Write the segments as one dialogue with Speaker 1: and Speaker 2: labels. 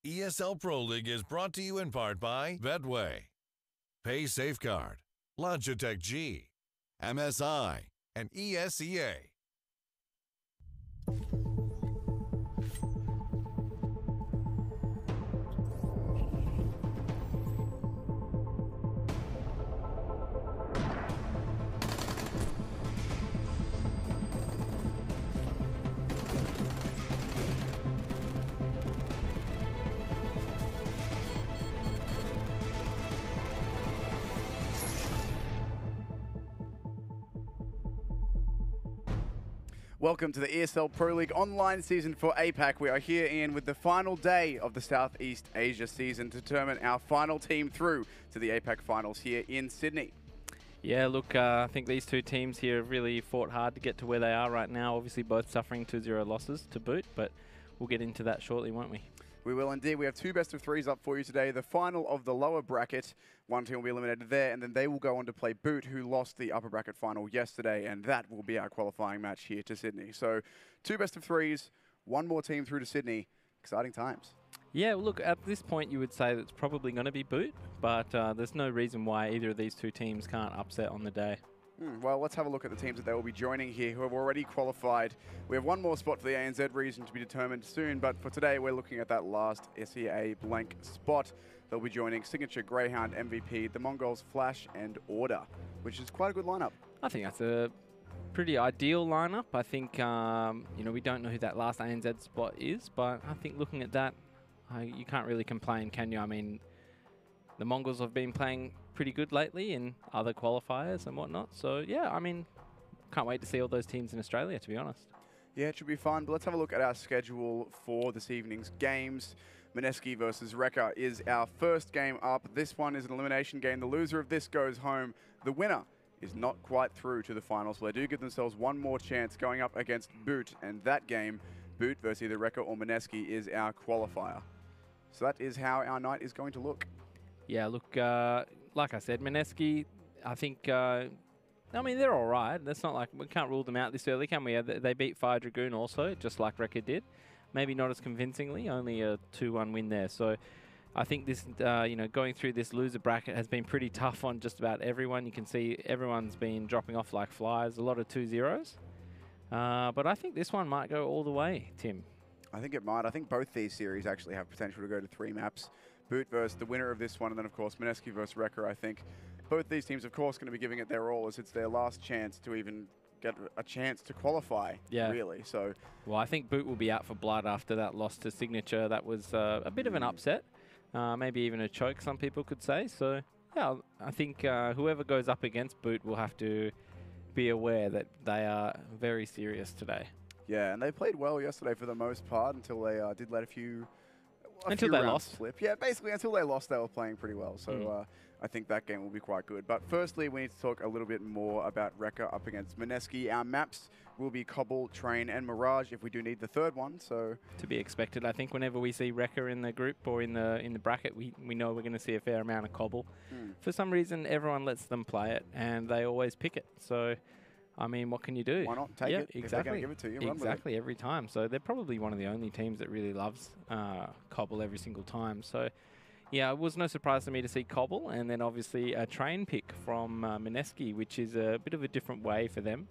Speaker 1: ESL Pro League is brought to you in part by Betway, Pay Safeguard, Logitech G, MSI, and ESEA.
Speaker 2: Welcome to the ESL Pro League online season for APAC. We are here, Ian, with the final day of the Southeast Asia season to determine our final team through to the APAC finals here in Sydney.
Speaker 3: Yeah, look, I think these two teams here have really fought hard to get to where they are right now. Obviously, both suffering 2-0 losses to boot, but we'll get into that shortly, won't we?
Speaker 2: We will indeed. We have two best of threes up for you today. The final of the lower bracket. One team will be eliminated there, and then they will go on to play Boot, who lost the upper bracket final yesterday, and that will be our qualifying match here to Sydney. So, two best of threes, one more team through to Sydney. Exciting times.
Speaker 3: Yeah, well, look, at this point, you would say that it's probably going to be Boot, but there's no reason why either of these two teams can't upset on the day.
Speaker 2: Well, let's have a look at the teams that they will be joining here who have already qualified. We have one more spot for the ANZ region to be determined soon, but for today, we're looking at that last SEA blank spot. They'll be joining Signature, Greyhound, MVP, the Mongols, Flash, and Order, which is quite a good lineup.
Speaker 3: I think that's a pretty ideal lineup. I think, we don't know who that last ANZ spot is, but I think looking at that, you can't really complain, can you? I mean, the Mongols have been playing pretty good lately in other qualifiers and whatnot. So, yeah, I mean, can't wait to see all those teams in Australia, to be honest.
Speaker 2: Yeah, it should be fun. But let's have a look at our schedule for this evening's games. Mineski versus Recca is our first game up. This one is an elimination game. The loser of this goes home. The winner is not quite through to the finals. So they do give themselves one more chance going up against Boot. And that game, Boot versus either Recca or Mineski, is our qualifier. So that is how our night is going to look.
Speaker 3: Yeah, look, like I said, Mineski, I think, I mean, they're all right. That's not like we can't rule them out this early, can we? They beat Fire Dragoon also, just like Recca did. Maybe not as convincingly, only a 2-1 win there. So I think this, going through this loser bracket has been pretty tough on just about everyone. You can see everyone's been dropping off like flies, a lot of 2-0s. But I think this one might go all the way, Tim.
Speaker 2: I think it might. I think both these series actually have potential to go to 3 maps. Boot versus the winner of this one, and then, of course, Mineski versus Recca. I think both these teams, of course, going to be giving it their all as it's their last chance to even get a chance to qualify, really. So,
Speaker 3: well, I think Boot will be out for blood after that loss to Signature. That was a bit of an upset, maybe even a choke, some people could say. So, yeah, I think whoever goes up against Boot will have to be aware that they are very serious today.
Speaker 2: Yeah, and they played well yesterday for the most part until they did let a few
Speaker 3: lost.
Speaker 2: Slip. Yeah, basically until they lost, they were playing pretty well. So I think that game will be quite good. But firstly, we need to talk a little bit more about Recca up against Mineski. Our maps will be Cbble, Train, and Mirage if we do need the third one. So
Speaker 3: to be expected, I think whenever we see Recca in the group or in the bracket, we know we're going to see a fair amount of Cbble. For some reason, everyone lets them play it, and they always pick it. So, I mean, what can you do?
Speaker 2: Why not take it?
Speaker 3: Exactly.
Speaker 2: If they're going to give it to you,
Speaker 3: exactly, every time. So they're probably one of the only teams that really loves Cbble every single time. So, yeah, it was no surprise to me to see Cbble, and then obviously a Train pick from Mineski, which is a bit of a different way for them,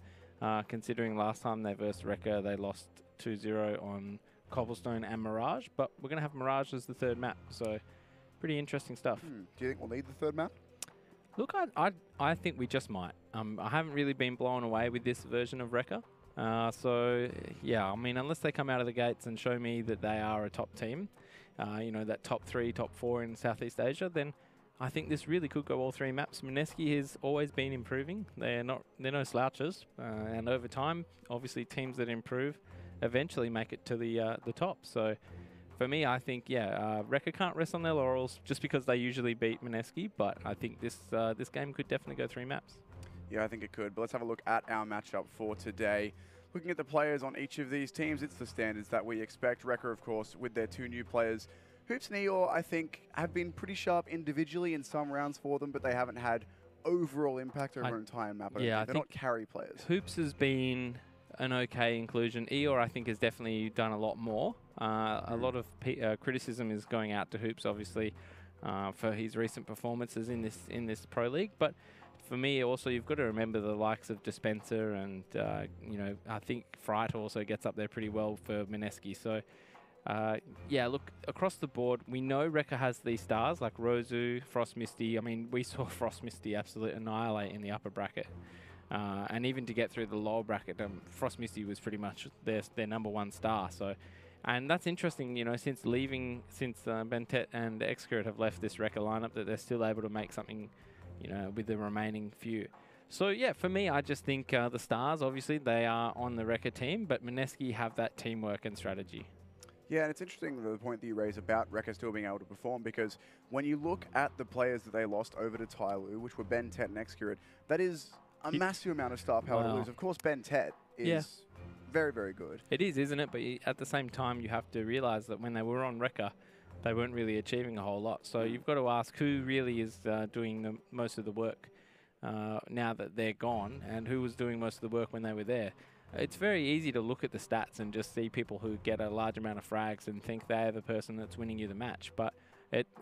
Speaker 3: considering last time they versed Recca, they lost 2-0 on Cobblestone and Mirage. But we're going to have Mirage as the third map, so pretty interesting stuff.
Speaker 2: Do you think we'll need the third map?
Speaker 3: Look, I think we just might. I haven't really been blown away with this version of Recca. So, yeah, I mean, unless they come out of the gates and show me that they are a top team, that top 3, top 4 in Southeast Asia, then I think this really could go all 3 maps. Mineski has always been improving. They're no slouches. And over time, obviously, teams that improve eventually make it to the top. So, for me, I think, Recca can't rest on their laurels just because they usually beat Mineski, but I think this game could definitely go 3 maps.
Speaker 2: Yeah, I think it could. But let's have a look at our matchup for today. Looking at the players on each of these teams, it's the standards that we expect. Recca, of course, with their 2 new players. Hoops and Eeyore, I think, have been pretty sharp individually in some rounds for them, but they haven't had overall impact over an entire map. They're not carry players.
Speaker 3: Hoops has been an okay inclusion. Eeyore, I think, has definitely done a lot more. A lot of criticism is going out to Hoops, obviously, for his recent performances in this Pro League. But for me, also, you've got to remember the likes of Dispenser and, I think Fright also gets up there pretty well for Mineski. So, yeah, look, across the board, we know Recca has these stars like Rosu, Frost Misty. I mean, we saw Frost Misty absolutely annihilate in the upper bracket. And even to get through the lower bracket, Frost Misty was pretty much their #1 star. So, and that's interesting, since Bentet and Excaret have left this Recca lineup, that they're still able to make something, with the remaining few. So, yeah, for me, I just think the stars, obviously, they are on the Recca team, but Mineski have that teamwork and strategy.
Speaker 2: Yeah, and it's interesting the point that you raise about Recca still being able to perform, because when you look at the players that they lost over to Tyloo, which were Bentet and Excaret, that is a massive amount of star power to lose. Of course, Bentet is very, very good. It is,
Speaker 3: isn't it? But at the same time, you have to realise that when they were on Recca, they weren't really achieving a whole lot. So you've got to ask who really is doing most of the work now that they're gone, and who was doing most of the work when they were there. It's very easy to look at the stats and just see people who get a large amount of frags and think they're the person that's winning you the match. But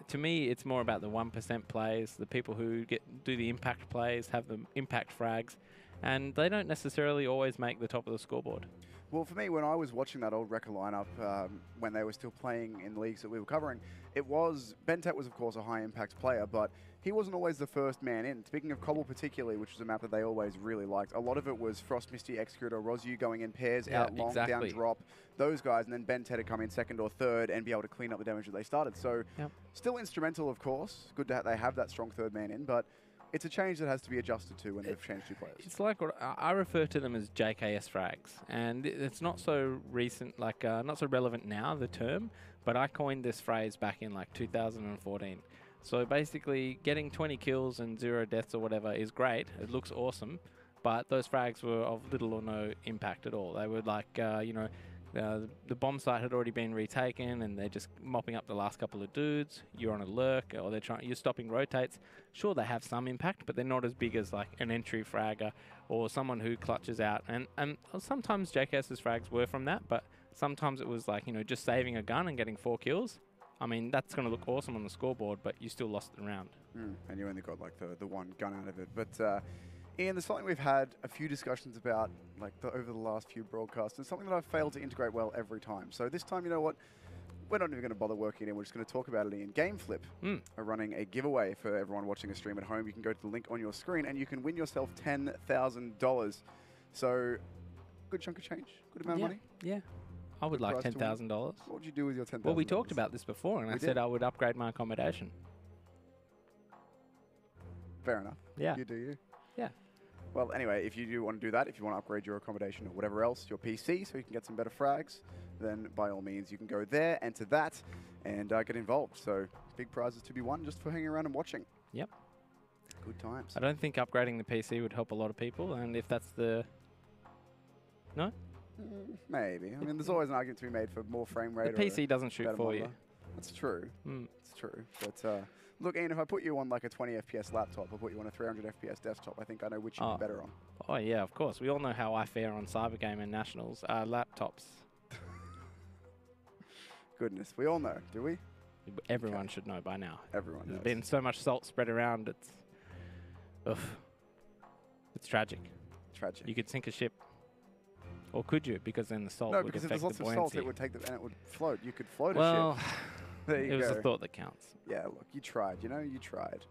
Speaker 3: to me, it's more about the 1% plays, the people who do the impact plays, have the impact frags, and they don't necessarily always make the top of the scoreboard.
Speaker 2: Well, for me, when I was watching that old Recca lineup, when they were still playing in the leagues that we were covering, Bentet was, of course, a high-impact player, but he wasn't always the first man in. Speaking of Cbble particularly, which was a map that they always really liked, a lot of it was Frost Misty, Excaret, or Rosu going in pairs, out long, down drop, those guys, and then Bentet would come in second or third and be able to clean up the damage that they started. So, still instrumental, of course. Good that they have that strong third man in, but it's a change that has to be adjusted to when they've changed 2 players.
Speaker 3: It's like what I refer to them as JKS frags, and it's not so recent, not so relevant now, the term, but I coined this phrase back in 2014. So basically, getting 20 kills and 0 deaths or whatever is great. It looks awesome, but those frags were of little or no impact at all. They were the bomb site had already been retaken, and they're just mopping up the last couple of dudes. You're on a lurk, or you're stopping rotates. Sure, they have some impact, but they're not as big as an entry fragger or someone who clutches out. And sometimes JKS's frags were from that, but sometimes it was just saving a gun and getting 4 kills. I mean, that's going to look awesome on the scoreboard, but you still lost the round.
Speaker 2: And you only got the 1 gun out of it. But Ian, there's something we've had a few discussions about over the last few broadcasts, and something that I've failed to integrate well every time. So this time, you know what? We're not even going to bother working it in. We're just going to talk about it in GameFlip. Are running a giveaway for everyone watching a stream at home. You can go to the link on your screen, and you can win yourself $10,000. So, good chunk of change. Good amount of money.
Speaker 3: Yeah. I would like $10,000.
Speaker 2: What would you do with your $10,000?
Speaker 3: Well, we talked about this before, and I said I would upgrade my accommodation.
Speaker 2: Fair enough.
Speaker 3: Yeah.
Speaker 2: You do you.
Speaker 3: Yeah.
Speaker 2: Well, anyway, if you do want to do that, if you want to upgrade your accommodation or whatever else, your PC, so you can get some better frags, then by all means, you can go there, enter that, and get involved. So, big prizes to be won just for hanging around and watching.
Speaker 3: Yep.
Speaker 2: Good times.
Speaker 3: I don't think upgrading the PC would help a lot of people, and if that's the... No?
Speaker 2: Maybe. I mean, there's always an argument to be made for more frame rate.
Speaker 3: The PC doesn't shoot for you.
Speaker 2: That's true. It's true. But look, Ian, if I put you on a 20 FPS laptop, or put you on a 300 FPS desktop, I think I know which you'd be better on.
Speaker 3: Oh, yeah, of course. We all know how I fare on Cybergame and Nationals. Laptops.
Speaker 2: Goodness, we all know, do we?
Speaker 3: Everyone should know by now.
Speaker 2: Everyone knows.
Speaker 3: There's been so much salt spread around, it's tragic.
Speaker 2: Tragic.
Speaker 3: You could sink a ship. Or could you? Because then the salt would affect the buoyancy.
Speaker 2: No, because if there's lots of salt, it would take and it would float. You could float a ship.
Speaker 3: Well,
Speaker 2: there you go.
Speaker 3: It was a thought that counts.
Speaker 2: Yeah, look, you tried. You tried.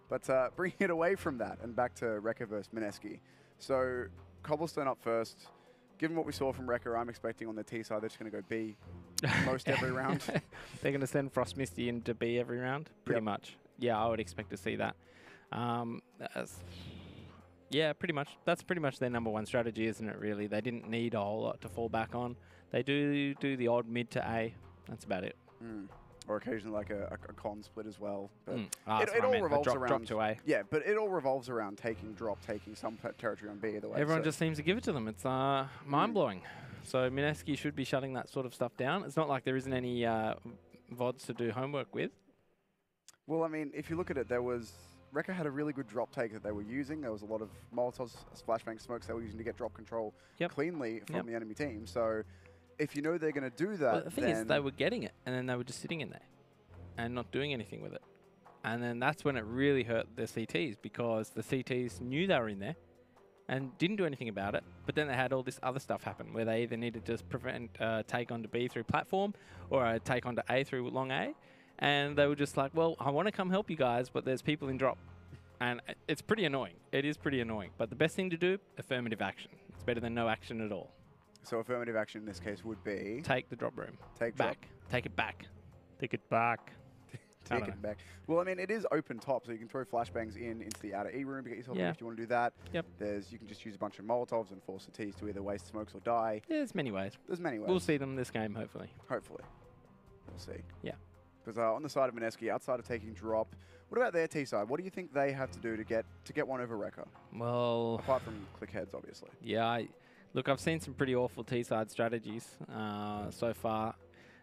Speaker 2: But bringing it away from that and back to Recca versus Mineski. So, Cobblestone up first. Given what we saw from Recca, I'm expecting on the T side they're just going to go B most every round.
Speaker 3: They're going to send Frost Misty into B every round? Pretty much. Yeah, I would expect to see that. Yeah, pretty much. That's pretty much their #1 strategy, isn't it, really? They didn't need a whole lot to fall back on. They do the odd mid to A. That's about it.
Speaker 2: Or occasionally a con split as well. But
Speaker 3: it all revolves around... Drop to A.
Speaker 2: Yeah, but it all revolves around taking some territory on B either way.
Speaker 3: Everyone just seems to give it to them. It's mind-blowing. So Mineski should be shutting that sort of stuff down. It's not like there isn't any VODs to do homework with.
Speaker 2: Well, I mean, if you look at it, there was... Recca had a really good drop take that they were using. There was a lot of Molotovs, flashbang smokes they were using to get drop control cleanly from the enemy team. So if you know they're going to do that,
Speaker 3: well, the thing is they were getting it, and then they were just sitting in there and not doing anything with it. And then that's when it really hurt the CTs, because the CTs knew they were in there and didn't do anything about it. But then they had all this other stuff happen where they either needed to prevent take onto B through platform or a take onto A through long A. And they were just like, well, I want to come help you guys, but there's people in drop. And it's pretty annoying. It is pretty annoying. But the best thing to do, affirmative action. It's better than no action at all.
Speaker 2: So affirmative action in this case would be?
Speaker 3: Take the drop room.
Speaker 2: Take
Speaker 3: back.
Speaker 2: Drop.
Speaker 3: Take it back. Take it back.
Speaker 2: Take it back. Well, I mean, it is open top, so you can throw flashbangs into the outer E room to get yourself in if you want to do that.
Speaker 3: Yep.
Speaker 2: You can just use a bunch of Molotovs and force the Ts to either waste smokes or die.
Speaker 3: Yeah, there's many ways.
Speaker 2: There's many ways.
Speaker 3: We'll see them this game, hopefully.
Speaker 2: Hopefully. We'll see.
Speaker 3: Yeah.
Speaker 2: Because on the side of Mineski, outside of taking drop, what about their T side? What do you think they have to do to get one over Recca?
Speaker 3: Well,
Speaker 2: apart from click heads, obviously.
Speaker 3: Yeah, look, I've seen some pretty awful T side strategies so far.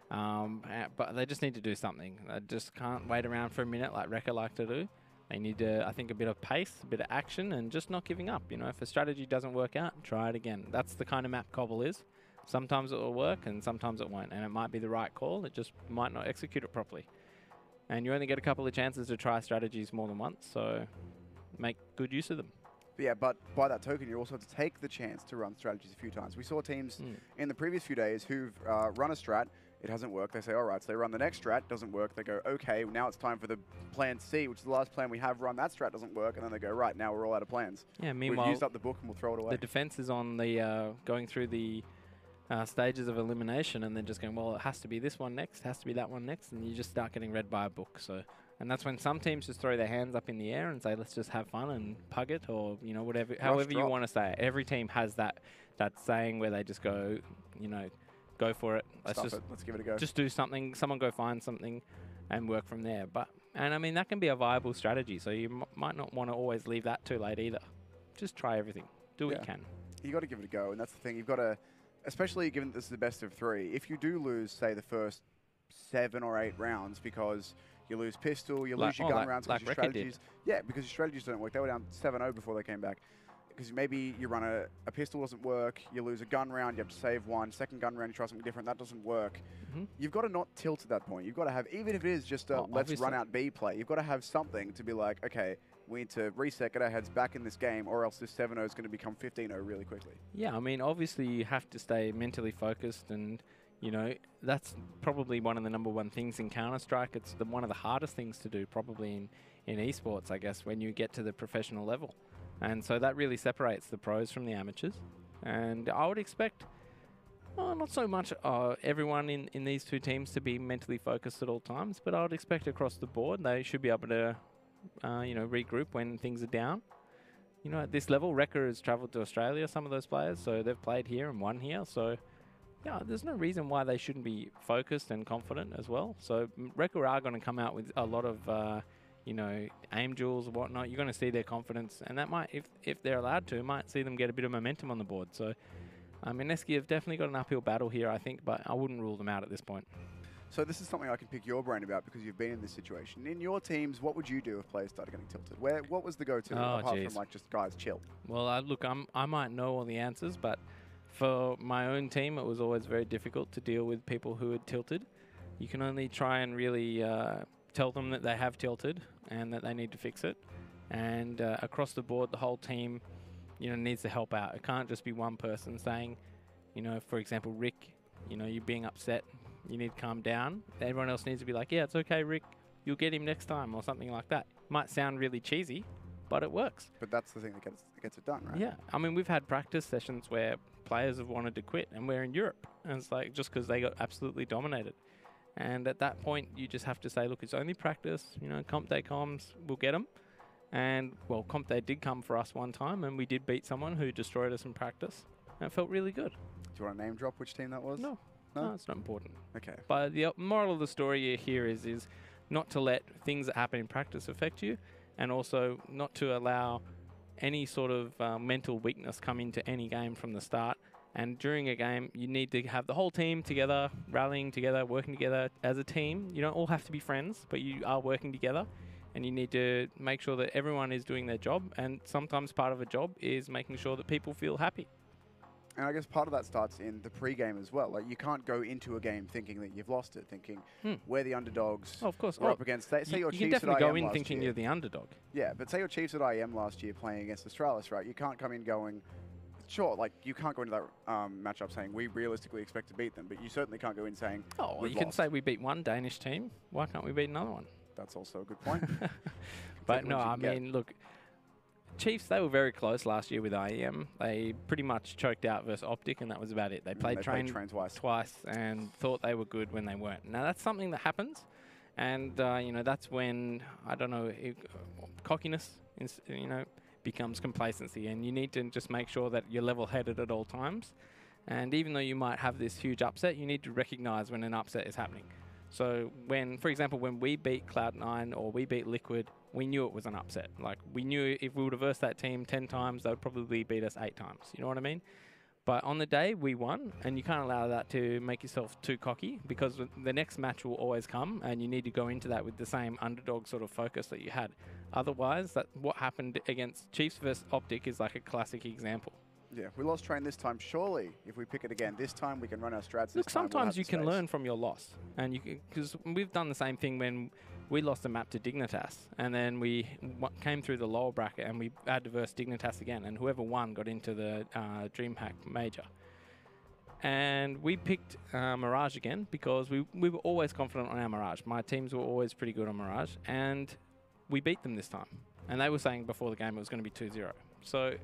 Speaker 3: But they just need to do something. They just can't wait around for a minute like Recca like to do. They need to, I think, a bit of pace, a bit of action, and just not giving up. You know, if a strategy doesn't work out, try it again. That's the kind of map Cbble is. Sometimes it will work and sometimes it won't. And it might be the right call. It just might not execute it properly. And you only get a couple of chances to try strategies more than once. So make good use of them.
Speaker 2: Yeah, but by that token, you also have to take the chance to run strategies a few times. We saw teams in the previous few days who've run a strat. It hasn't worked. They say, all right, so they run the next strat, doesn't work. They go, okay, now it's time for the plan C, which is the last plan we have run. That strat doesn't work. And then they go, right, now we're all out of plans.
Speaker 3: Yeah, meanwhile,
Speaker 2: we've used up the book and we'll throw it away.
Speaker 3: The defense is on the going through the stages of elimination, and then just going, well, it has to be this one next, it has to be that one next, and you just start getting read by a book. So, and that's when some teams just throw their hands up in the air and say, let's just have fun and pug it, or, you know, whatever, however you want to say it. Every team has that saying where they just go, you know, go for it. Let's
Speaker 2: give it a go.
Speaker 3: Just do something. Someone go find something and work from there. And I mean, that can be a viable strategy. So you might not want to always leave that too late either. Just try everything. Do what you can.
Speaker 2: You got to give it a go. And that's the thing. You've got to, especially given this is the best of 3, if you do lose, say, the first 7 or 8 rounds because you lose pistol, you lose your gun rounds because your strategies. Yeah, because your strategies don't work. They were down 7-0 before they came back. Because maybe you run a pistol, doesn't work, you lose a gun round, you have to save one, second gun round, you try something different, that doesn't work. You've got to not tilt at that point. You've got to have, even if it is just a let's run out B play, you've got to have something to be like, okay, we need to reset, get our heads back in this game, or else this 7-0 is going to become 15-0 really quickly. Yeah,
Speaker 3: I mean, obviously you have to stay mentally focused, and, you know, that's probably one of the #1 things in Counter-Strike. It's one of the hardest things to do probably in esports, I guess, when you get to the professional level. And so that really separates the pros from the amateurs. And I would expect, not so much everyone in these two teams to be mentally focused at all times, but I would expect across the board they should be able to, you know, regroup when things are down. You know, at this level, Recca has travelled to Australia, some of those players, so they've played here and won here. So, yeah, there's no reason why they shouldn't be focused and confident as well. So Recca are going to come out with a lot of you know, aim duels and whatnot. You're going to see their confidence, and that might, if they're allowed to, might see them get a bit of momentum on the board. So, Mineski have definitely got an uphill battle here, I think, but I wouldn't rule them out at this point.
Speaker 2: So this is something I can pick your brain about because you've been in this situation. In your teams, what would you do if players started getting tilted? What was the go-to apart from like just guys chill? Well,
Speaker 3: look, I might know all the answers, but for my own team, it was always very difficult to deal with people who had tilted. You can only try and really tell them that they have tilted and that they need to fix it. And across the board, the whole team, you know, needs to help out. It can't just be one person saying, you know, for example, Rick, you know, you're being upset, you need to calm down. Everyone else needs to be like, yeah, it's okay, Rick, you'll get him next time, or something like that. Might sound really cheesy, but it works.
Speaker 2: But that's the thing that gets it done, right?
Speaker 3: Yeah. I mean, we've had practice sessions where players have wanted to quit, and we're in Europe. And it's like, just because they got absolutely dominated. And at that point, you just have to say, look, it's only practice. You know, comp day comms, we'll get them. And, well, comp day did come for us one time, and we did beat someone who destroyed us in practice. And it felt really good.
Speaker 2: Do you want to name drop which team that was?
Speaker 3: No. No, it's not important.
Speaker 2: Okay.
Speaker 3: But the moral of the story here is not to let things that happen in practice affect you, and also not to allow any sort of mental weakness come into any game from the start. And during a game, you need to have the whole team together, rallying together, working together as a team. You don't all have to be friends, but you are working together. and you need to make sure that everyone is doing their job. And sometimes part of a job is making sure that people feel happy.
Speaker 2: And I guess part of that starts in the pre-game as well. Like, you can't go into a game thinking that you've lost it, thinking we're the underdogs.
Speaker 3: Oh, of course.
Speaker 2: We're up against, say your
Speaker 3: you
Speaker 2: Chiefs
Speaker 3: can definitely
Speaker 2: at
Speaker 3: go
Speaker 2: IM
Speaker 3: in thinking
Speaker 2: year.
Speaker 3: you're the underdog.
Speaker 2: Yeah, but say your Chiefs at IM last year playing against Australis, right? You can't come in going, sure, like, you can't go into that matchup saying we realistically expect to beat them, but you certainly can't go in saying
Speaker 3: Oh, you can say we beat one Danish team. Why can't we beat another one?
Speaker 2: That's also a good point.
Speaker 3: But no, I mean, look, Chiefs, they were very close last year with IEM. They pretty much choked out versus Optic, and that was about it. They played Train twice and thought they were good when they weren't. Now, that's something that happens, and, you know, that's when, I don't know, cockiness, you know, becomes complacency, and you need to just make sure that you're level-headed at all times. And even though you might have this huge upset, you need to recognize when an upset is happening. So when, for example, when we beat Cloud9 or we beat Liquid, we knew it was an upset. Like, we knew if we would have versed that team 10 times, they would probably beat us 8 times. You know what I mean? But on the day, we won, and you can't allow that to make yourself too cocky, because the next match will always come, and you need to go into that with the same underdog sort of focus that you had. Otherwise, what happened against Chiefs versus Optic is like a classic example.
Speaker 2: Yeah, we lost Train this time. Surely, if we pick it again this time, we can run our strats.
Speaker 3: Look, sometimes you can learn from your loss, and you because we've done the same thing when we lost a map to Dignitas, and then we came through the lower bracket, and we had to verse Dignitas again, and whoever won got into the DreamHack Major. And we picked Mirage again because we were always confident on our Mirage. My teams were always pretty good on Mirage, and we beat them this time. And they were saying before the game it was going to be 2-0. So,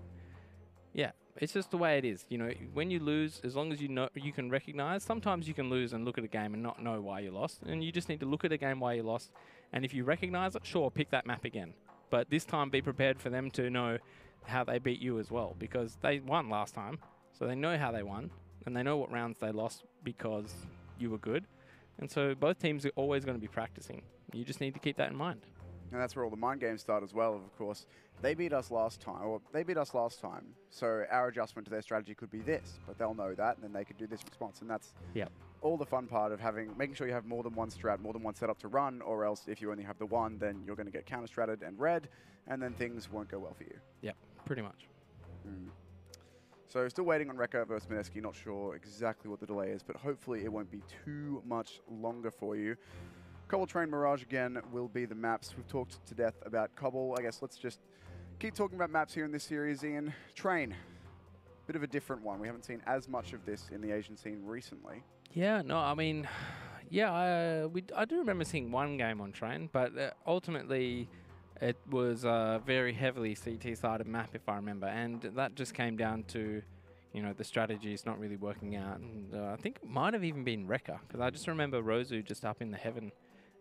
Speaker 3: yeah, it's just the way it is. You know, when you lose, as long as you know, you can recognize. Sometimes you can lose and look at a game and not know why you lost, and you just need to look at a game why you lost. And if you recognize it, sure, pick that map again. But this time, be prepared for them to know how they beat you as well, because they won last time, so they know how they won, and they know what rounds they lost because you were good. And so both teams are always going to be practicing. You just need to keep that in mind.
Speaker 2: And that's where all the mind games start as well, of course. They beat us last time, so our adjustment to their strategy could be this, but they'll know that, and then they could do this response, and that's all the fun part of making sure you have more than one strat, more than one setup to run, or else if you only have the one, then you're going to get counter-stratted and red, and then things won't go well for you.
Speaker 3: Yep, pretty much.
Speaker 2: So still waiting on Recca versus Mineski, not sure exactly what the delay is, but hopefully it won't be too much longer for you. Cobble Train Mirage again will be the maps. We've talked to death about Cobble. I guess let's just keep talking about maps here in this series, Ian. Train, bit of a different one. We haven't seen as much of this in the Asian scene recently.
Speaker 3: Yeah, no, I mean, yeah, I do remember seeing one game on Train, but ultimately it was a very heavily CT-sided map, if I remember, and that just came down to, you know, the strategy is not really working out. And I think it might have even been Recca, because I just remember Rosu just up in the heaven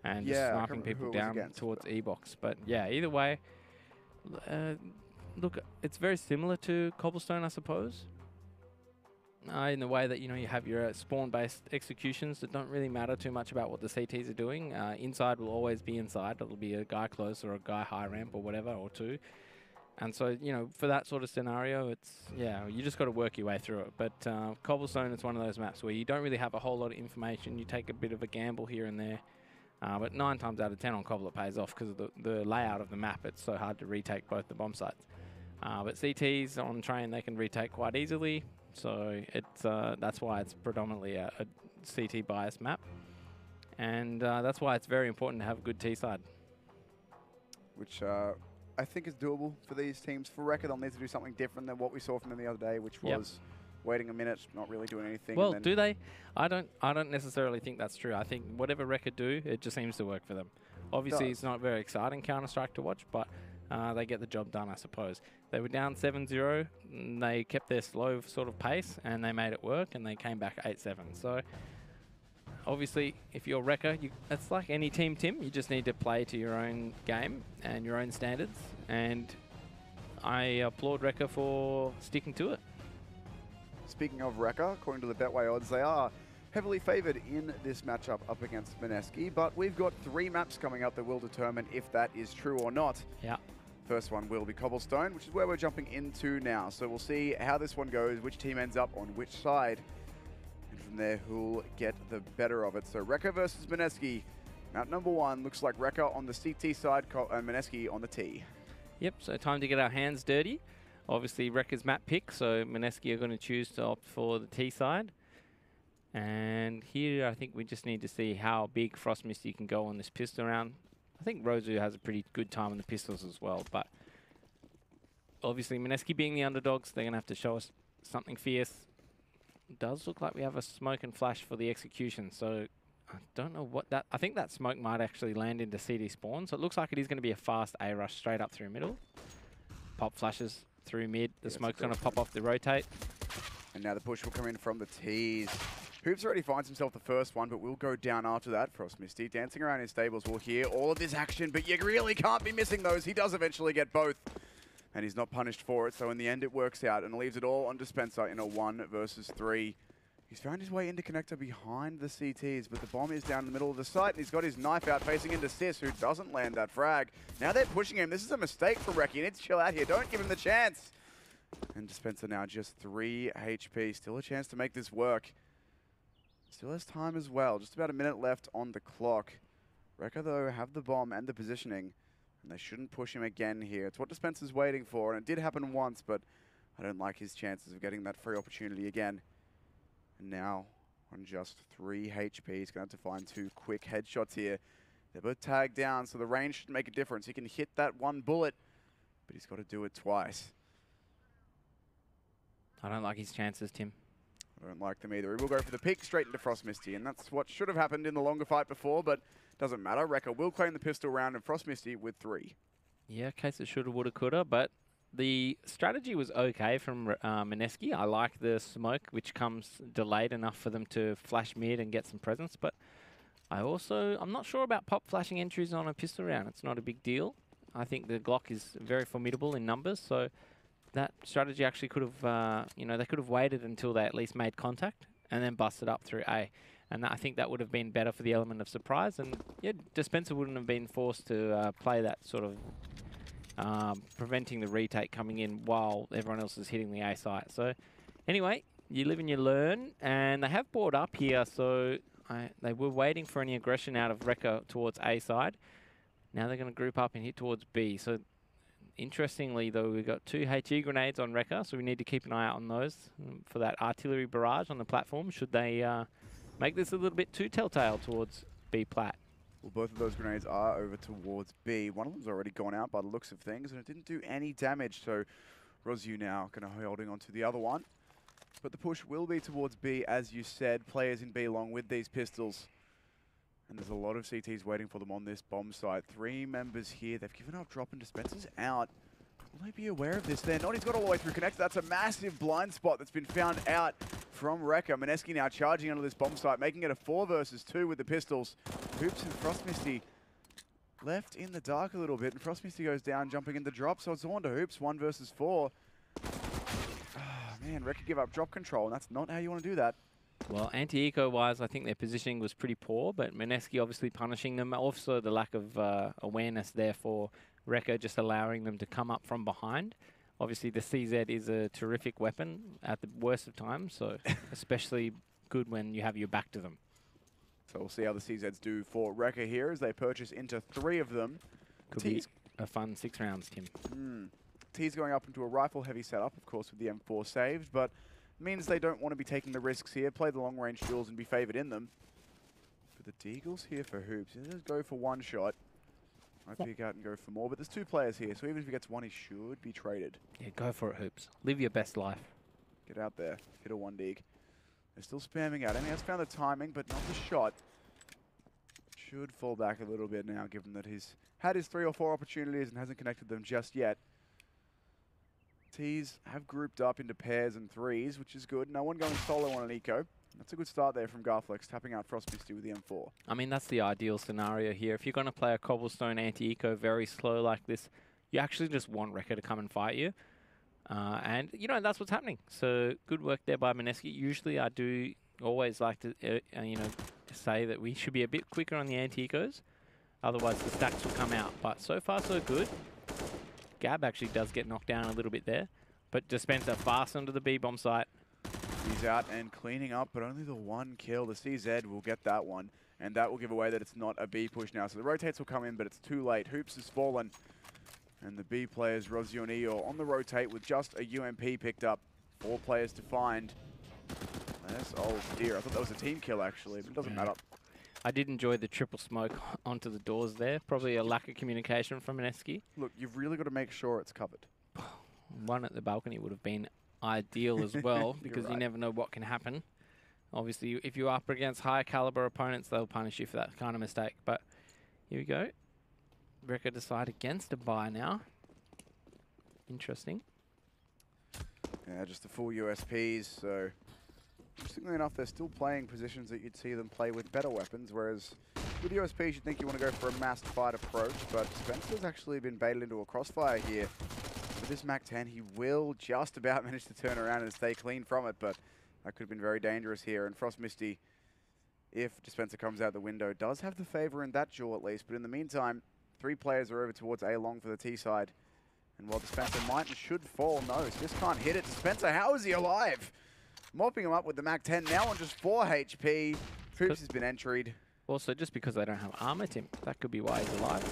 Speaker 3: and just sniping people down towards E-Box. But yeah, either way, look, it's very similar to Cobblestone, I suppose, in the way that, you know, you have your spawn-based executions that don't really matter too much about what the CTs are doing. Inside will always be inside. It'll be a guy close or a guy high ramp or whatever, or two. And so, you know, for that sort of scenario, it's, yeah, you just got to work your way through it. But Cobblestone is one of those maps where you don't really have a whole lot of information. You take a bit of a gamble here and there. But 9 times out of 10 on Cobble it pays off because of the layout of the map. It's so hard to retake both the bomb sites. But CTs on Train, they can retake quite easily. So it's that's why it's predominantly a CT bias map. And that's why it's very important to have a good T-side.
Speaker 2: Which I think is doable for these teams. For Recca, they'll need to do something different than what we saw from them the other day, which was waiting a minute, not really doing anything.
Speaker 3: Well, do they? I don't necessarily think that's true. I think whatever Recca do, it just seems to work for them. Obviously, it's not very exciting Counter-Strike to watch, but they get the job done, I suppose. They were down 7-0, they kept their slow sort of pace, and they made it work, and they came back 8-7. So, obviously, if you're Recca, it's like any team, Tim. You just need to play to your own game and your own standards, and I applaud Recca for sticking to it.
Speaker 2: Speaking of Recca, according to the Betway odds, they are heavily favoured in this matchup up against Mineski, but we've got 3 maps coming up that will determine if that is true or not.
Speaker 3: Yeah.
Speaker 2: First one will be Cobblestone, which is where we're jumping into now. So we'll see how this one goes, which team ends up on which side, and from there, who'll get the better of it. So Recca versus Mineski. Map number 1 looks like Recca on the CT side and Mineski on the T.
Speaker 3: Yep, so time to get our hands dirty. Obviously, Recca's map pick, so Mineski are going to choose to opt for the T side. And here, I think we just need to see how big Frost Misty can go on this pistol round. I think Rozu has a pretty good time on the pistols as well, but obviously, Mineski being the underdogs, they're going to have to show us something fierce. It does look like we have a smoke and flash for the execution, so I don't know what that... I think that smoke might actually land into CD spawn, so it looks like it is going to be a fast A-rush straight up through middle. Pop flashes through mid. The smoke's going to pop off the rotate.
Speaker 2: And now the push will come in from the T's. Hoops already finds himself the first one, but will go down after that. Frost Misty dancing around his stables will hear all of this action, but you really can't be missing those. He does eventually get both, and he's not punished for it. So in the end, it works out and leaves it all on Dispenser in a 1 versus 3. He's found his way into connector behind the CTs, but the bomb is down in the middle of the site, and he's got his knife out facing into Sis, who doesn't land that frag. Now they're pushing him. This is a mistake from Recca. You need to chill out here. Don't give him the chance. And Dispenser now just 3 HP. Still a chance to make this work. Still has time as well. Just about a minute left on the clock. Recca, though, have the bomb and the positioning, and they shouldn't push him again here. It's what Dispenser's waiting for, and it did happen once, but I don't like his chances of getting that free opportunity again. And now, on just 3 HP, he's going to have to find 2 quick headshots here. They're both tagged down, so the range should make a difference. He can hit that 1 bullet, but he's got to do it twice.
Speaker 3: I don't like his chances, Tim.
Speaker 2: I don't like them either. He will go for the pick straight into Frost Misty, and that's what should have happened in the longer fight before, but doesn't matter. Recca will claim the pistol round, and Frost Misty with 3.
Speaker 3: Yeah, case of shoulda, woulda, coulda, but the strategy was okay from Mineski. I like the smoke, which comes delayed enough for them to flash mid and get some presence, but I'm not sure about pop flashing entries on a pistol round. It's not a big deal. I think the Glock is very formidable in numbers, so that strategy actually could have, they could have waited until they at least made contact and then busted up through A. And I think that would have been better for the element of surprise. And yeah, Dispenser wouldn't have been forced to play that sort of preventing the retake coming in while everyone else is hitting the A site. So anyway, you live and you learn. And they have board up here, so they were waiting for any aggression out of Recca towards A side. Now they're going to group up and hit towards B. So interestingly, though, we've got 2 HE grenades on Recca, so we need to keep an eye out on those for that artillery barrage on the platform, should they make this a little bit too telltale towards B plat.
Speaker 2: Well, both of those grenades are over towards B. One of them's already gone out by the looks of things, and it didn't do any damage, so Rozu now going to be holding on to the other one. But the push will be towards B, as you said. Players in B along with these pistols. And there's a lot of CTs waiting for them on this bomb site. 3 members here. They've given up drop, and Dispenser's out. Will they be aware of this? They're not. He's got all the way through connect. That's a massive blind spot that's been found out from Recca. Mineski now charging onto this bomb site, making it a 4 versus 2 with the pistols. Hoops and Frost Misty left in the dark a little bit, and Frost Misty goes down, jumping in the drop. So it's on to Hoops, 1 versus 4. Man, Recca give up drop control, and that's not how you want to do that.
Speaker 3: Well, anti-eco-wise, I think their positioning was pretty poor, but Mineski obviously punishing them. Also, the lack of awareness there for Recca, just allowing them to come up from behind. Obviously, the CZ is a terrific weapon at the worst of times, so especially good when you have your back to them.
Speaker 2: So we'll see how the CZs do for Recca here as they purchase into 3 of them.
Speaker 3: Could be a fun 6 rounds, Tim.
Speaker 2: T's going up into a rifle-heavy setup, of course, with the M4 saved, but means they don't want to be taking the risks here, play the long-range duels and be favoured in them. But the Deagle's here for Hoops. He does go for 1 shot. Might peek out and go for more, but there's 2 players here, so even if he gets 1, he should be traded.
Speaker 3: Yeah, go for it, Hoops. Live your best life.
Speaker 2: Get out there. Hit a 1 Deag. They're still spamming at him. He has found the timing, but not the shot. Should fall back a little bit now, given that he's had his 3 or 4 opportunities and hasn't connected them just yet. T's have grouped up into pairs and 3s, which is good. No one going solo on an eco. That's a good start there from Garflex, tapping out Frost Misty with the M4. I mean,
Speaker 3: that's the ideal scenario here. If you're going to play a cobblestone anti-eco very slow like this, you actually just want Recca to come and fight you. And, that's what's happening. So good work there by Mineski. Usually I do always like to, say that we should be a bit quicker on the anti-ecos. Otherwise the stacks will come out. But so far so good. Gab actually does get knocked down a little bit there. But Dispenser fast onto the B-bomb site.
Speaker 2: He's He's out and cleaning up, but only the one kill. The CZ will get that one, and that will give away that it's not a B push now. So the rotates will come in, but it's too late. Hoops has fallen, and the B players, Rozio and Eeyore, on the rotate with just a UMP picked up. 4 players to find. Oh dear, I thought that was a team kill actually, but it doesn't matter.
Speaker 3: I did enjoy the triple smoke onto the doors there. Probably a lack of communication from Mineski.
Speaker 2: Look, you've really got to make sure it's covered.
Speaker 3: One at the balcony would have been ideal as well, because
Speaker 2: right.
Speaker 3: you never know what can happen. Obviously, if you're up against higher caliber opponents, they'll punish you for that kind of mistake. But here we go. Recca decide against a buy now. Interesting.
Speaker 2: Yeah, just the full USPs, so interestingly enough, they're still playing positions that you'd see them play with better weapons, whereas with USPs, you'd think you want to go for a massed fight approach, but Spencer's actually been baited into a crossfire here. With this MAC-10, he will just about manage to turn around and stay clean from it, but that could have been very dangerous here. And Frost Misty, if Dispenser comes out the window, does have the favor in that duel at least, but in the meantime, 3 players are over towards A long for the T side. And while Dispenser might and should fall, no, he just can't hit it. Dispenser, how is he alive? Mopping him up with the MAC-10 now on just 4 HP. Hoops has been entry'd.
Speaker 3: Also, just because they don't have armor, Tim, that could be why he's alive.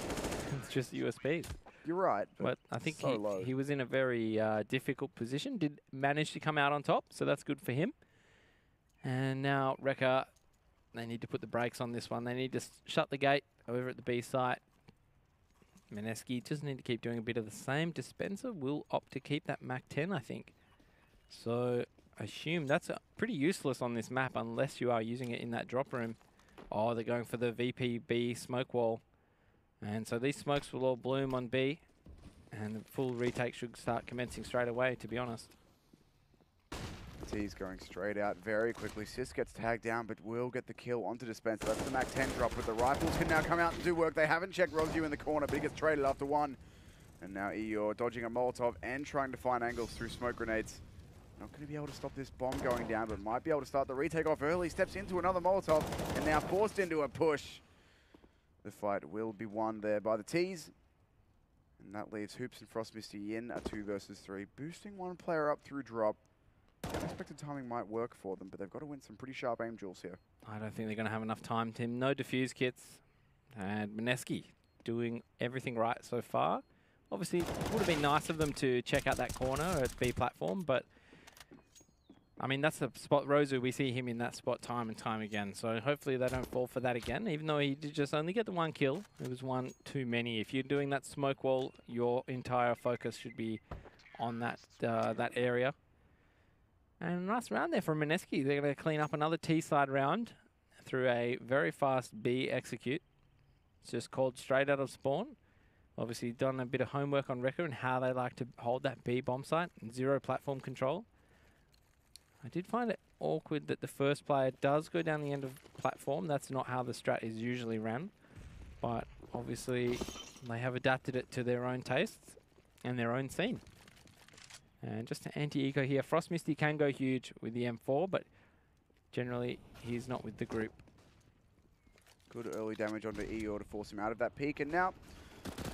Speaker 3: It's just USPs.
Speaker 2: You're right.
Speaker 3: But I think
Speaker 2: so
Speaker 3: he was in a very difficult position. Did manage to come out on top, so that's good for him. And now Recca, they need to put the brakes on this one. They need to shut the gate over at the B site. Mineski just need to keep doing a bit of the same. Dispenser will opt to keep that MAC-10, I think. So I assume that's pretty useless on this map unless you are using it in that drop room. Oh, they're going for the VPB smoke wall. And so these smokes will all bloom on B. And the full retake should start commencing straight away, to be honest.
Speaker 2: T's going straight out very quickly. Sis gets tagged down, but will get the kill onto Dispenser. That's the MAC-10 drop, but the rifles can now come out and do work. They haven't checked Rozio in the corner, but he gets traded after 1. And now Eeyore dodging a Molotov and trying to find angles through smoke grenades. Not going to be able to stop this bomb going down, but might be able to start the retake off early. Steps into another Molotov and now forced into a push. The fight will be won there by the T's. And that leaves Hoops and Frost Misty in a 2 versus 3, boosting one player up through drop. Unexpected timing might work for them, but they've got to win some pretty sharp aim duels here.
Speaker 3: I don't think they're going to have enough time, Tim. No defuse kits. And Mineski doing everything right so far. Obviously, it would have been nice of them to check out that corner at B platform, but I mean, that's the spot Rosu. We see him in that spot time and time again. So hopefully they don't fall for that again, even though he did just only get the 1 kill. It was 1 too many. If you're doing that smoke wall, your entire focus should be on that that area. And nice round there from Mineski. They're going to clean up another T-side round through a very fast B execute. It's just called straight out of spawn. Obviously done a bit of homework on Recca and how they like to hold that B bomb site. 0 platform control. I did find it awkward that the first player does go down the end of platform. That's not how the strat is usually run. But obviously they have adapted it to their own tastes and their own scene. And just to anti-eco here, Frost Misty can go huge with the M4, but generally he's not with the group.
Speaker 2: Good early damage onto Eeyore to force him out of that peak, and now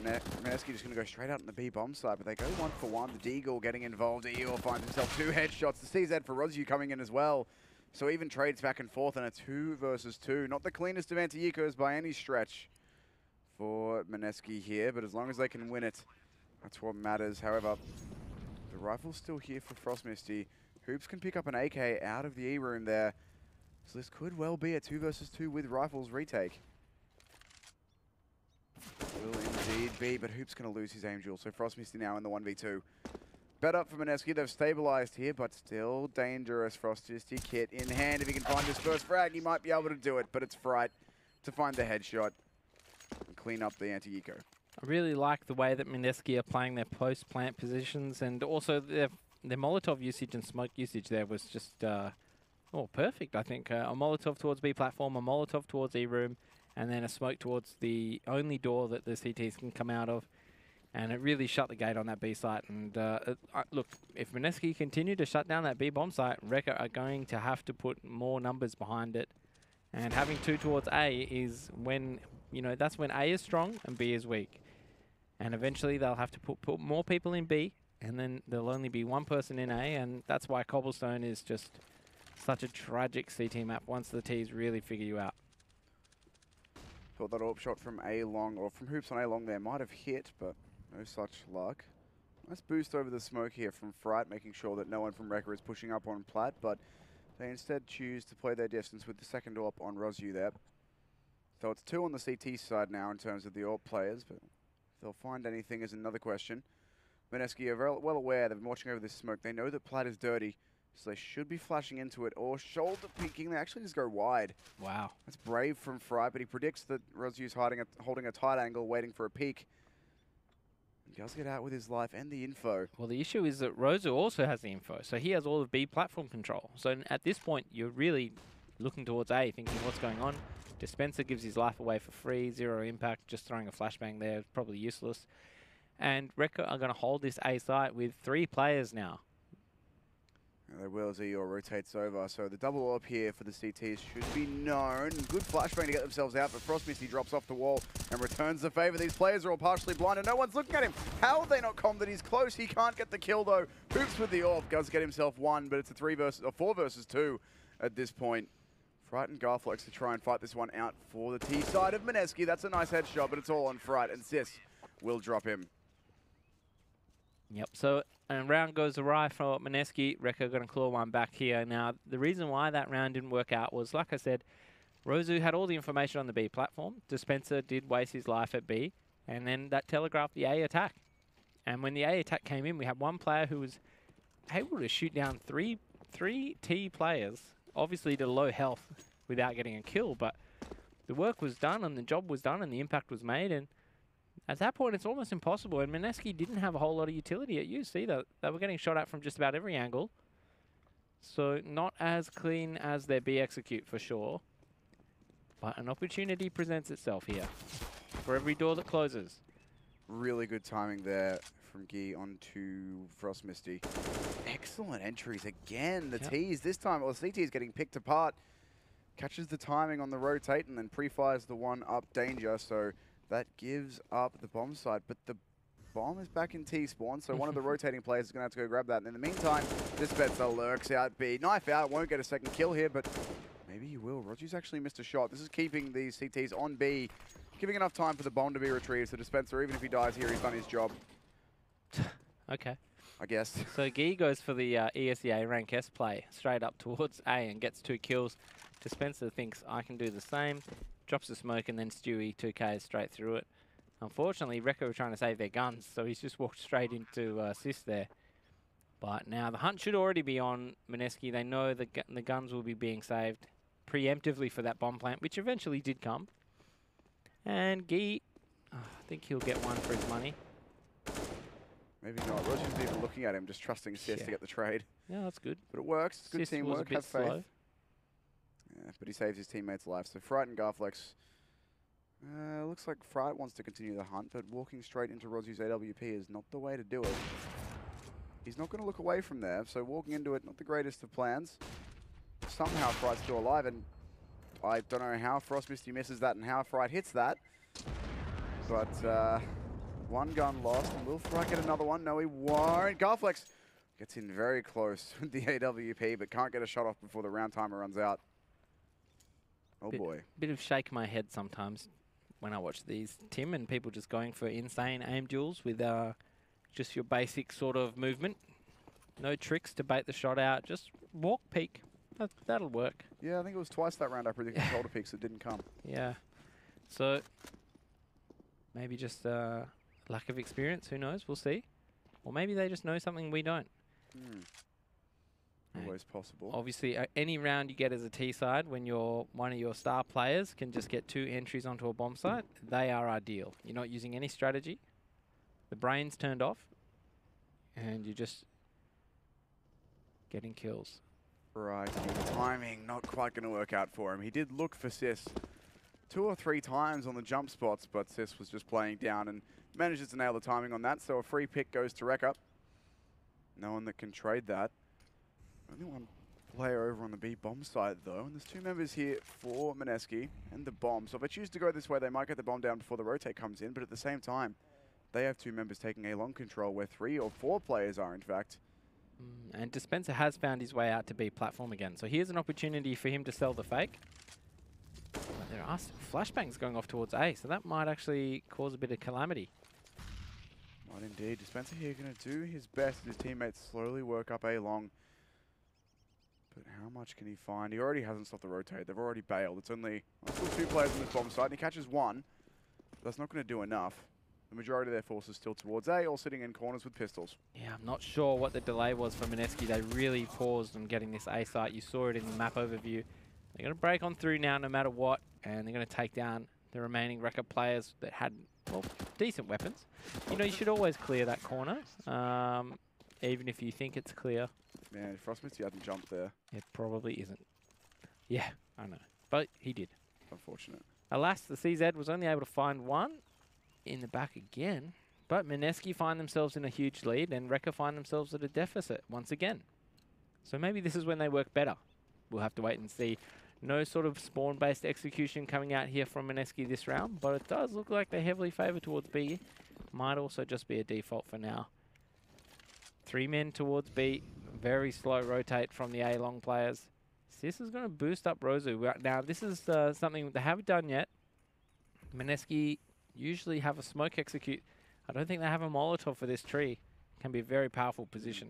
Speaker 2: Mineski just going to go straight out on the B bomb side, but they go 1 for 1. The Deagle getting involved. Eeyore finds himself 2 headshots. The CZ for Rozio coming in as well. So even trades back and forth in a 2 versus 2. Not the cleanest of anti-ecos by any stretch for Mineski here, but as long as they can win it, that's what matters. However, the rifle's still here for Frost Misty. Hoops can pick up an AK out of the E room there. So this could well be a 2 versus 2 with rifles retake. Will indeed be, but Hoops going to lose his aim duel. So Frost Misty now in the 1v2. Bet up for Mineski. They've stabilized here, but still dangerous. Frost Misty kit in hand. If he can find his first frag, he might be able to do it, but it's Fright to find the headshot and clean up the anti-eco.
Speaker 3: I really like the way that Mineski are playing their post-plant positions, and also their Molotov usage and smoke usage there was just perfect, I think. A Molotov towards B platform, a Molotov towards E room, and then a smoke towards the only door that the CTs can come out of. And it really shut the gate on that B site. And look, if Mineski continue to shut down that B bomb site, Recca are going to have to put more numbers behind it. And having 2 towards A is when, that's when A is strong and B is weak. And eventually they'll have to put more people in B, and then there'll only be 1 person in A, and that's why Cobblestone is just such a tragic CT map once the Ts really figure you out.
Speaker 2: Thought that AWP shot from A-Long, or from Hoops on A-Long there, might have hit, but no such luck. Nice boost over the smoke here from Fright, making sure that no one from Recca is pushing up on Plat, but they instead choose to play their distance with the second AWP on Rozu there. So it's 2 on the CT side now in terms of the AWP players, but if they'll find anything is another question. Mineski are very well aware, they've been watching over this smoke. They know that Plat is dirty, so they should be flashing into it or shoulder peeking. They actually just go wide.
Speaker 3: Wow.
Speaker 2: That's brave from Fright, but he predicts that Rozu's holding a tight angle, waiting for a peek. He does get out with his life and the info.
Speaker 3: Well, the issue is that Rozu also has the info, so he has all of B platform control. So at this point, you're really looking towards A, thinking what's going on. Dispenser gives his life away for free, 0 impact, just throwing a flashbang there, probably useless. And Recca are going to hold this A site with 3 players now.
Speaker 2: They will as Eeyore rotates over. So the double up here for the CTs should be known. Good flashbang to get themselves out, but Frost Misty drops off the wall and returns the favor. These players are all partially blind and no one's looking at him. How have they not commed that he's close? He can't get the kill though. Hoops with the AWP, does get himself 1, but it's a 4 versus 2 at this point. Fright and Garflex to try and fight this one out for the T side of Mineski. That's a nice headshot, but it's all on Fright, and Sis will drop him.
Speaker 3: Yep, so and round goes awry for Mineski. Recca going to claw one back here. Now, the reason why that round didn't work out was, like I said, Rozu had all the information on the B platform. Dispenser did waste his life at B, and then that telegraphed the A attack. And when the A attack came in, we had one player who was able to shoot down three T players, obviously to low health without getting a kill, but the work was done and the job was done and the impact was made, and at that point it's almost impossible. And Mineski didn't have a whole lot of utility at use either. They were getting shot at from just about every angle, so not as clean as their B execute for sure, but an opportunity presents itself here for every door that closes.
Speaker 2: Really good timing there from Guy onto Frost Misty. Excellent entries again. The T's this time, well, CT is getting picked apart. Catches the timing on the rotate and then pre-fires the one up danger. So that gives up the bomb site. But the bomb is back in T spawn. So one of the rotating players is going to have to go grab that. And in the meantime, Dispenser lurks out B. Knife out. Won't get a second kill here, but maybe he will. Roger's actually missed a shot. This is keeping these CTs on B, giving enough time for the bomb to be retrieved. So Dispenser, even if he dies here, he's done his job.
Speaker 3: Okay.
Speaker 2: I guess.
Speaker 3: So Guy goes for the ESEA rank S play, straight up towards A and gets 2 kills. Dispenser thinks I can do the same, drops the smoke, and then Stewie 2Ks straight through it. Unfortunately, Recca were trying to save their guns, so he's just walked straight into assist there. But now the hunt should already be on Mineski. They know the guns will be being saved preemptively for that bomb plant, which eventually did come. And Guy, I think he'll get one for his money.
Speaker 2: Maybe not. Roger's even looking at him, just trusting Sis to get the trade.
Speaker 3: Yeah, that's good.
Speaker 2: But it works. It's good teamwork. Have faith.
Speaker 3: Slow.
Speaker 2: Yeah, but he saves his teammate's life. So Fright and Garflex. Looks like Fright wants to continue the hunt, but walking straight into Rozu's AWP is not the way to do it. He's not going to look away from there, so walking into it, not the greatest of plans. Somehow Fright's still alive, and I don't know how Frost Misty misses that and how Fright hits that. But one gun lost, and will Fright get another one? No, he won't. Garflex gets in very close with the AWP, but can't get a shot off before the round timer runs out. Oh boy.
Speaker 3: Bit of shake my head sometimes when I watch these, Tim, and people just going for insane aim duels with just your basic sort of movement. No tricks to bait the shot out, just walk peek. That'll work.
Speaker 2: Yeah, I think it was twice that round I predicted shoulder peeks that didn't come.
Speaker 3: Yeah. So maybe just lack of experience, who knows, we'll see. Or maybe they just know something we don't.
Speaker 2: Always possible.
Speaker 3: Obviously, any round you get as a T side, when one of your star players can just get 2 entries onto a bomb site, they are ideal. You're not using any strategy. The brain's turned off, and you're just getting kills.
Speaker 2: Right, the timing not quite going to work out for him. He did look for Sis 2 or 3 times on the jump spots, but Sis was just playing down and manages to nail the timing on that. So a free pick goes to Recca. No one that can trade that. Only one player over on the B bomb side though, and there's 2 members here for Mineski and the bomb. So if they choose to go this way, they might get the bomb down before the rotate comes in, but at the same time, they have 2 members taking A long control where 3 or 4 players are in fact.
Speaker 3: And Dispenser has found his way out to B platform again. So here's an opportunity for him to sell the fake. But there are flashbangs going off towards A, so that might actually cause a bit of calamity.
Speaker 2: Not indeed. Dispenser here going to do his best as his teammates slowly work up A long. But how much can he find? He already hasn't stopped the rotate. They've already bailed. It's only still 2 players on this bomb site, and he catches 1. That's not going to do enough. The majority of their forces still towards A, all sitting in corners with pistols.
Speaker 3: Yeah, I'm not sure what the delay was for Mineski. They really paused on getting this A site. You saw it in the map overview. They're going to break on through now no matter what, and they're going to take down the remaining Recca players that had, well, decent weapons. You know, you should always clear that corner, even if you think it's clear.
Speaker 2: Man, Frostmisty hasn't jumped there.
Speaker 3: It probably isn't. Yeah, I know. But he did.
Speaker 2: Unfortunate.
Speaker 3: Alas, the CZ was only able to find 1 in the back again. But Mineski find themselves in a huge lead, and Recca find themselves at a deficit once again. So maybe this is when they work better. We'll have to wait and see. No sort of spawn-based execution coming out here from Mineski this round, but it does look like they heavily favour towards B. Might also just be a default for now. 3 men towards B. Very slow rotate from the A long players. Sis is going to boost up Rozu. Now, this is something they haven't done yet. Mineski usually have a smoke execute. I don't think they have a Molotov for this tree. Can be a very powerful position.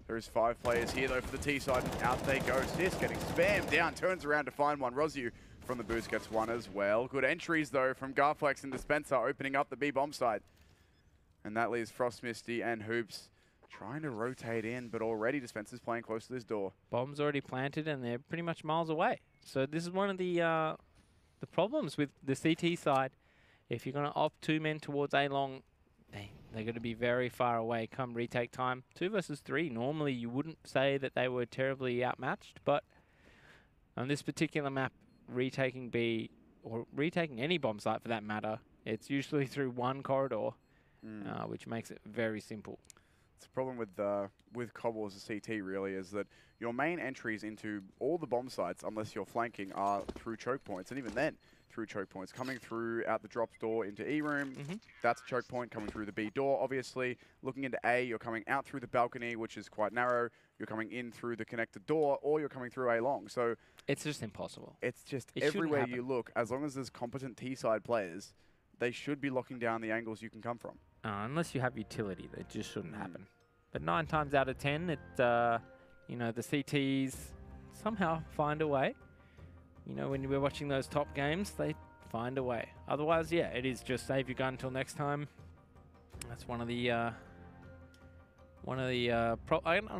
Speaker 2: There is 5 players here, though, for the T side, and out they go. Sis getting spammed down, turns around to find one. Rozu from the boost gets 1 as well. Good entries, though, from Garflex and Dispenser, opening up the B bomb site. And that leaves Frostmisty and Hoops trying to rotate in, but already Dispenser's playing close to this door.
Speaker 3: Bombs already planted, and they're pretty much miles away. So this is one of the problems with the CT side. If you're going to opt 2 men towards A long, they're going to be very far away come retake time. 2 versus 3. Normally, you wouldn't say that they were terribly outmatched, but on this particular map, retaking B, or retaking any bomb site for that matter, it's usually through 1 corridor, which makes it very simple.
Speaker 2: It's a problem with Cbble as a CT, really, is that your main entries into all the bomb sites, unless you're flanking, are through choke points, and even then, through choke points. Coming through out the drops door into E room, that's a choke point. Coming through the B door, obviously. Looking into A, you're coming out through the balcony, which is quite narrow. You're coming in through the connected door, or you're coming through A long. So
Speaker 3: it's just impossible.
Speaker 2: It's just everywhere you look, as long as there's competent T-side players, they should be locking down the angles you can come from.
Speaker 3: Unless you have utility, that just shouldn't happen. But 9 times out of 10, it, you know, the CTs somehow find a way. You know, when we're watching those top games, they find a way. Otherwise, yeah, it is just save your gun until next time. That's one of the, I don't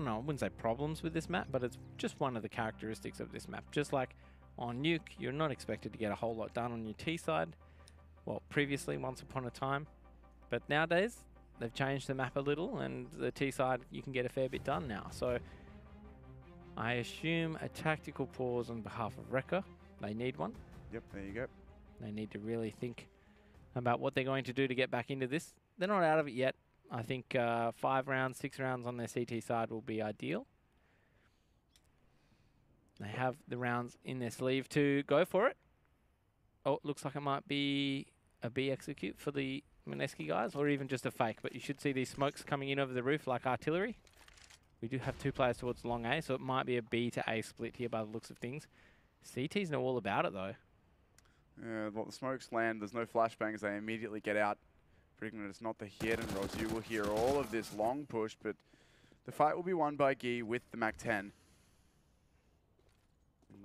Speaker 3: know, I wouldn't say problems with this map, but it's just one of the characteristics of this map. Just like on Nuke, you're not expected to get a whole lot done on your T side. Well, previously, once upon a time. But nowadays, they've changed the map a little, and the T side, you can get a fair bit done now. So I assume a tactical pause on behalf of Recca. They need one.
Speaker 2: Yep, there you go.
Speaker 3: They need to really think about what they're going to do to get back into this. They're not out of it yet. I think 5 rounds, 6 rounds on their CT side will be ideal. They have the rounds in their sleeve to go for it. Oh, it looks like it might be a B execute for the Mineski guys, or even just a fake. But you should see these smokes coming in over the roof like artillery. We do have 2 players towards long A, so it might be a B to A split here by the looks of things. CTs know all about it, though.
Speaker 2: Yeah, well, the smokes land. There's no flashbangs. They immediately get out. Predicting that it's not the hit, and Rozu will hear all of this long push, but the fight will be won by Guy with the Mac-10.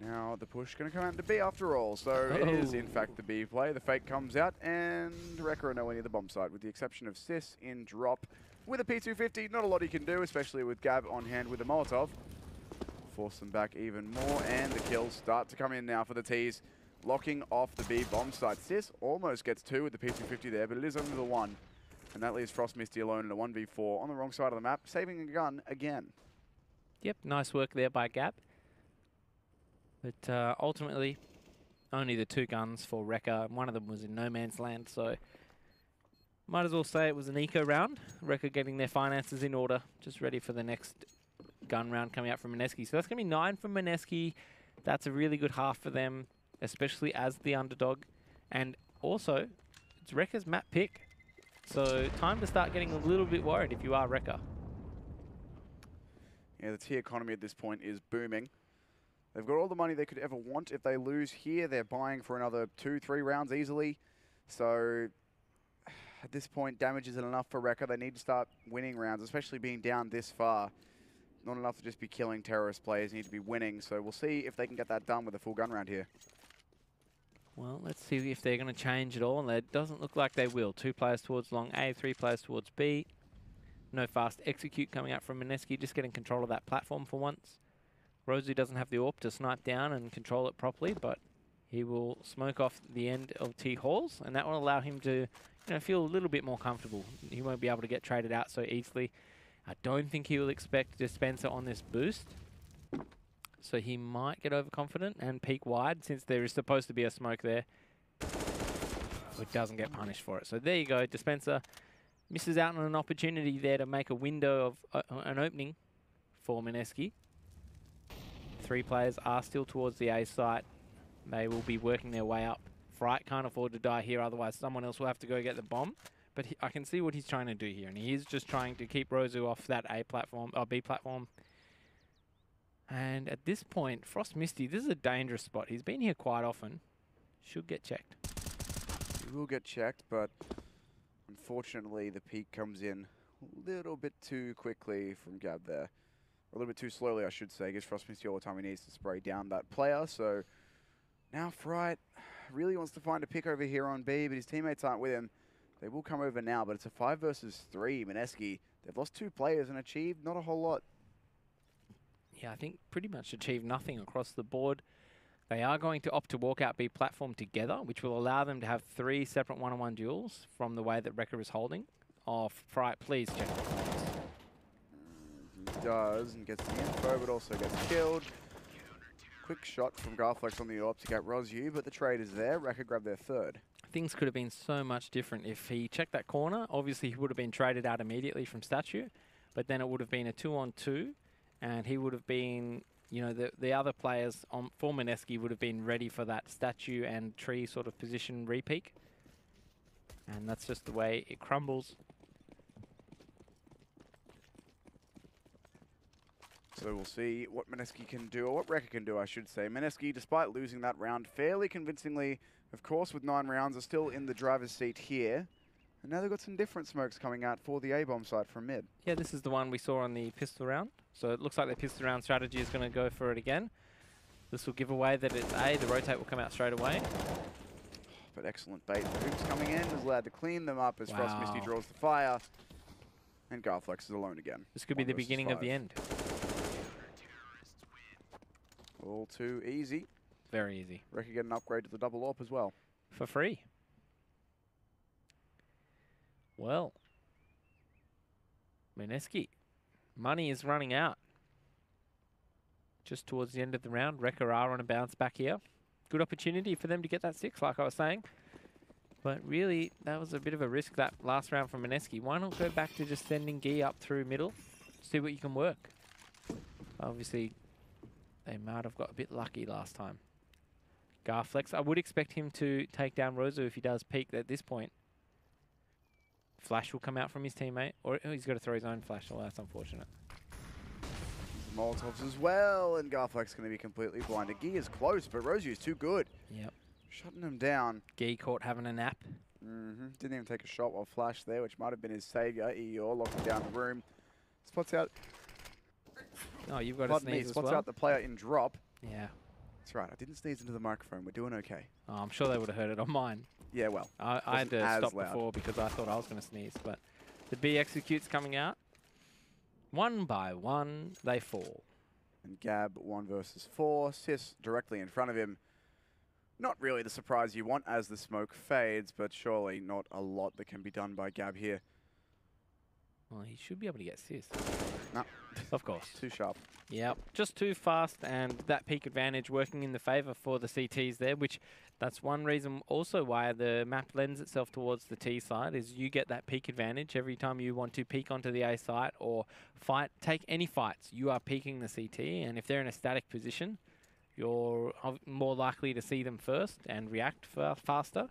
Speaker 2: Now the push going to come out into B after all, so it is in fact the B play. The fake comes out, and Recca are nowhere near the bomb site, with the exception of Sis in drop. With a P250, not a lot he can do, especially with Gab on hand with a Molotov. Force them back even more, and the kills start to come in now for the T's. Locking off the B bomb site. Sis almost gets 2 with the P250 there, but it is only the 1. And that leaves Frostmisty alone in a 1v4 on the wrong side of the map, saving a gun again.
Speaker 3: Yep, nice work there by Gab. But ultimately, only the 2 guns for Recca. One of them was in no man's land, so might as well say it was an eco round. Recca getting their finances in order, just ready for the next gun round coming out from Mineski. So that's going to be 9 from Mineski. That's a really good half for them, especially as the underdog. And also, it's Recca's map pick. So time to start getting a little bit worried if you are Recca.
Speaker 2: Yeah, the T economy at this point is booming. They've got all the money they could ever want. If they lose here, they're buying for another 2-3 rounds easily. So at this point, damage isn't enough for Recca. They need to start winning rounds, especially being down this far. Not enough to just be killing terrorist players. They need to be winning. So we'll see if they can get that done with a full gun round here.
Speaker 3: Well, let's see if they're going to change it all. And it doesn't look like they will. 2 players towards long A, 3 players towards B. No fast execute coming out from Mineski, just getting control of that platform for once. Rosu doesn't have the AWP to snipe down and control it properly, but he will smoke off the end of T halls, and that will allow him to feel a little bit more comfortable. He won't be able to get traded out so easily. I don't think he will expect Dispenser on this boost, so he might get overconfident and peek wide since there is supposed to be a smoke there. It doesn't get punished for it. So there you go, Dispenser misses out on an opportunity there to make a window of an opening for Mineski. 3 players are still towards the A site. They will be working their way up. Fright can't afford to die here, otherwise someone else will have to go get the bomb. But I can see what he's trying to do here, and he is just trying to keep Rosu off that A platform, or B platform. And at this point, Frost Misty, this is a dangerous spot. He's been here quite often. Should get checked.
Speaker 2: He will get checked, but unfortunately the peak comes in a little bit too quickly from Gab there. A little bit too slowly, I should say. Gives Frost Misty all the time he needs to spray down that player. So now Fright really wants to find a pick over here on B, but his teammates aren't with him. They will come over now, but it's a 5 versus 3. Mineski, they've lost 2 players and achieved not a whole lot.
Speaker 3: Yeah, I think pretty much achieved nothing across the board. They are going to opt to walk out B platform together, which will allow them to have 3 separate one-on-one duels from the way that Recca is holding. Oh, Fright, please check the points.
Speaker 2: He does, and gets the info, but also gets killed. Quick shot from Garflex on the AWP to get Rosu, but the trade is there. Recca grabbed their 3rd.
Speaker 3: Things could have been so much different. If he checked that corner, obviously he would have been traded out immediately from Statue, but then it would have been a 2-on-2, and he would have been, the other players for Mineski would have been ready for that Statue and tree sort of position repeak. And that's just the way it crumbles.
Speaker 2: So we'll see what Mineski can do, or what Recca can do, I should say. Mineski, despite losing that round fairly convincingly, of course, with 9 rounds, are still in the driver's seat here. And now they've got some different smokes coming out for the A-bomb side from mid.
Speaker 3: Yeah, this is the one we saw on the pistol round. So it looks like the pistol round strategy is going to go for it again. This will give away that it's A. The rotate will come out straight away.
Speaker 2: But excellent bait. Hoops coming in, is allowed to clean them up as Frost Misty draws the fire. And Garflex is alone again.
Speaker 3: This could be the beginning of the end.
Speaker 2: All too easy.
Speaker 3: Very easy.
Speaker 2: Recca get an upgrade to the double AWP as well.
Speaker 3: For free. Well. Mineski. Money is running out. Just towards the end of the round. Recca are on a bounce back here. Good opportunity for them to get that 6, like I was saying. But really, that was a bit of a risk that last round from Mineski. Why not go back to just sending Gi up through middle? See what you can work. Obviously, they might have got a bit lucky last time. Garflex, I would expect him to take down Rosu if he does peek at this point. Flash will come out from his teammate, or he's got to throw his own flash. Well, that's unfortunate.
Speaker 2: Molotovs as well, and Garflex going to be completely blinded. Gi is close, but Rosu is too good.
Speaker 3: Yep.
Speaker 2: Shutting him down.
Speaker 3: Gi caught having a nap.
Speaker 2: Didn't even take a shot while Flash there, which might have been his savior. Eeyore locking down the room. Spots out.
Speaker 3: Oh, you've got to sneeze as well.
Speaker 2: Spots out the player in drop.
Speaker 3: Yeah.
Speaker 2: That's right. I didn't sneeze into the microphone. We're doing okay.
Speaker 3: Oh, I'm sure they would have heard it on mine.
Speaker 2: Yeah, well.
Speaker 3: I had to stop before because I thought I was going to sneeze. But the B execute's coming out. 1 by 1, they fall.
Speaker 2: And Gab 1 versus 4. Sis directly in front of him. Not really the surprise you want as the smoke fades, but surely not a lot that can be done by Gab here.
Speaker 3: Well, he should be able to get Sis.
Speaker 2: No.
Speaker 3: Of course.
Speaker 2: Too sharp.
Speaker 3: Yep, just too fast, and that peak advantage working in the favour for the CTs there, which that's one reason also why the map lends itself towards the T side, is you get that peak advantage every time you want to peek onto the A site or take any fights. You are peeking the CT, and if they're in a static position, you're more likely to see them first and react faster.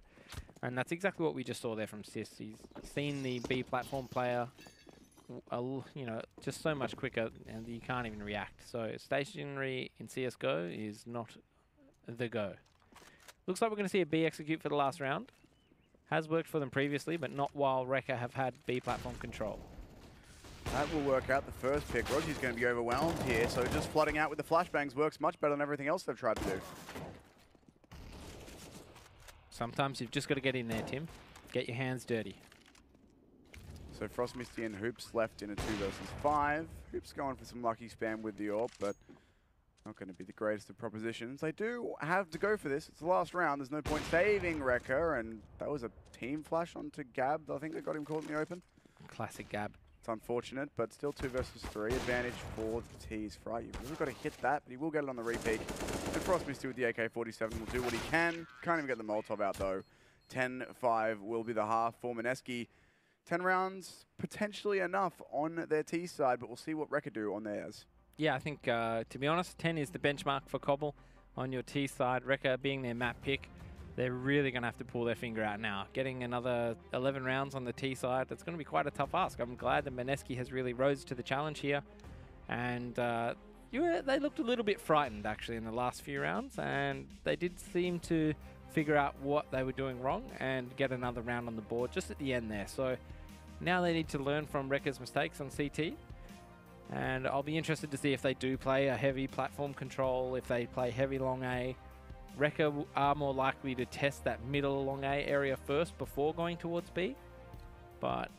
Speaker 3: And that's exactly what we just saw there from Sis. He's seen the B platform player you know, just so much quicker, and you can't even react. So stationary in CS:GO is not the go. Looks like we're going to see a B execute for the last round. Has worked for them previously, but not while Recca have had B platform control.
Speaker 2: That will work out the first pick. Roger's going to be overwhelmed here, so just flooding out with the flashbangs works much better than everything else they've tried to do.
Speaker 3: Sometimes you've just got to get in there, Tim. Get your hands dirty.
Speaker 2: So Frost Misty and Hoops left in a 2 versus 5. Hoops going for some lucky spam with the AWP, but not going to be the greatest of propositions. They do have to go for this. It's the last round. There's no point saving Recca, and that was a team flash onto Gab. I think they got him caught in the open.
Speaker 3: Classic Gab.
Speaker 2: It's unfortunate, but still 2 versus 3. Advantage for the T's. Right, you've really got to hit that, but he will get it on the repeat. And Frost Misty with the AK-47 will do what he can. Can't even get the Molotov out, though. 10-5 will be the half for Mineski. 10 rounds, potentially enough on their T side, but we'll see what Recca do on theirs.
Speaker 3: Yeah, I think, to be honest, 10 is the benchmark for Cbble on your T side. Recca being their map pick, they're really going to have to pull their finger out now. Getting another 11 rounds on the T side, that's going to be quite a tough ask. I'm glad that Mineski has really rose to the challenge here. And they looked a little bit frightened, actually, in the last few rounds. And they did seem to figure out what they were doing wrong and get another round on the board just at the end there. So now they need to learn from Recca's mistakes on CT. And I'll be interested to see if they do play a heavy platform control, if they play heavy long A. Recca are more likely to test that middle long A area first before going towards B. But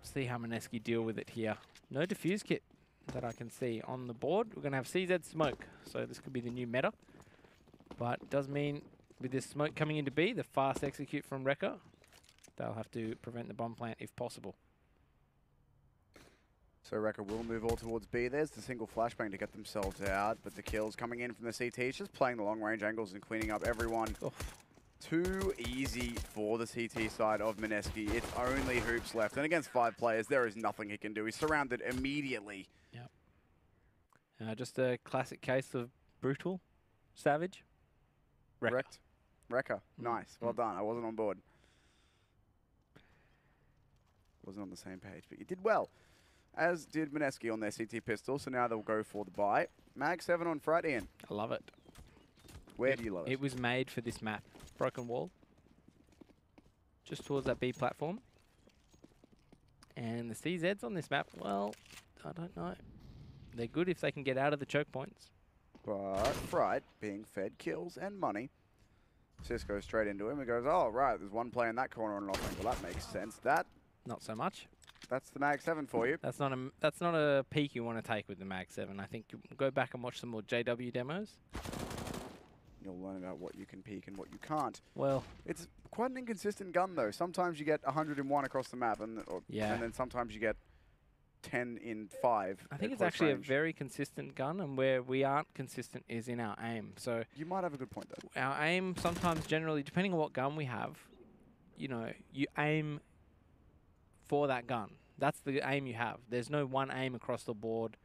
Speaker 3: see how Mineski deal with it here. No defuse kit that I can see on the board. We're going to have CZ smoke, so this could be the new meta. But it does mean with this smoke coming into B, the fast execute from Recca, they'll have to prevent the bomb plant if possible.
Speaker 2: So Recca will move all towards B. There's the single flashbang to get themselves out, but the kills coming in from the CTs, just playing the long-range angles and cleaning up everyone. Oof. Too easy for the CT side of Mineski. It's only Hoops left, and against 5 players, there is nothing he can do. He's surrounded immediately.
Speaker 3: Yep. Just a classic case of brutal, savage.
Speaker 2: Correct. Recca, nice. Well done. I wasn't on board. Wasn't on the same page, but you did well. As did Mineski on their CT pistol, so now they'll go for the buy. Mag 7 on Fright, Ian.
Speaker 3: I love it.
Speaker 2: Where do you love it?
Speaker 3: It was made for this map. Broken wall. Just towards that B platform. And the CZs on this map, well, I don't know. They're good if they can get out of the choke points.
Speaker 2: But Fright being fed kills and money. Sis goes straight into him and goes, oh, right, there's one play in that corner on an off angle. That makes sense. That...
Speaker 3: Not so much.
Speaker 2: That's the Mag 7 for you.
Speaker 3: That's not a peak you want to take with the Mag 7. I think you go back and watch some more JW demos.
Speaker 2: You'll learn about what you can peak and what you can't.
Speaker 3: Well,
Speaker 2: it's quite an inconsistent gun, though. Sometimes you get 101 across the map, and then sometimes you get 10 in 5.
Speaker 3: I think it's actually a very consistent gun, and where we aren't consistent is in our aim. So
Speaker 2: you might have a good point, though.
Speaker 3: Our aim sometimes, generally, depending on what gun we have, you know, you aim for that gun. That's the aim you have. There's no one aim across the board.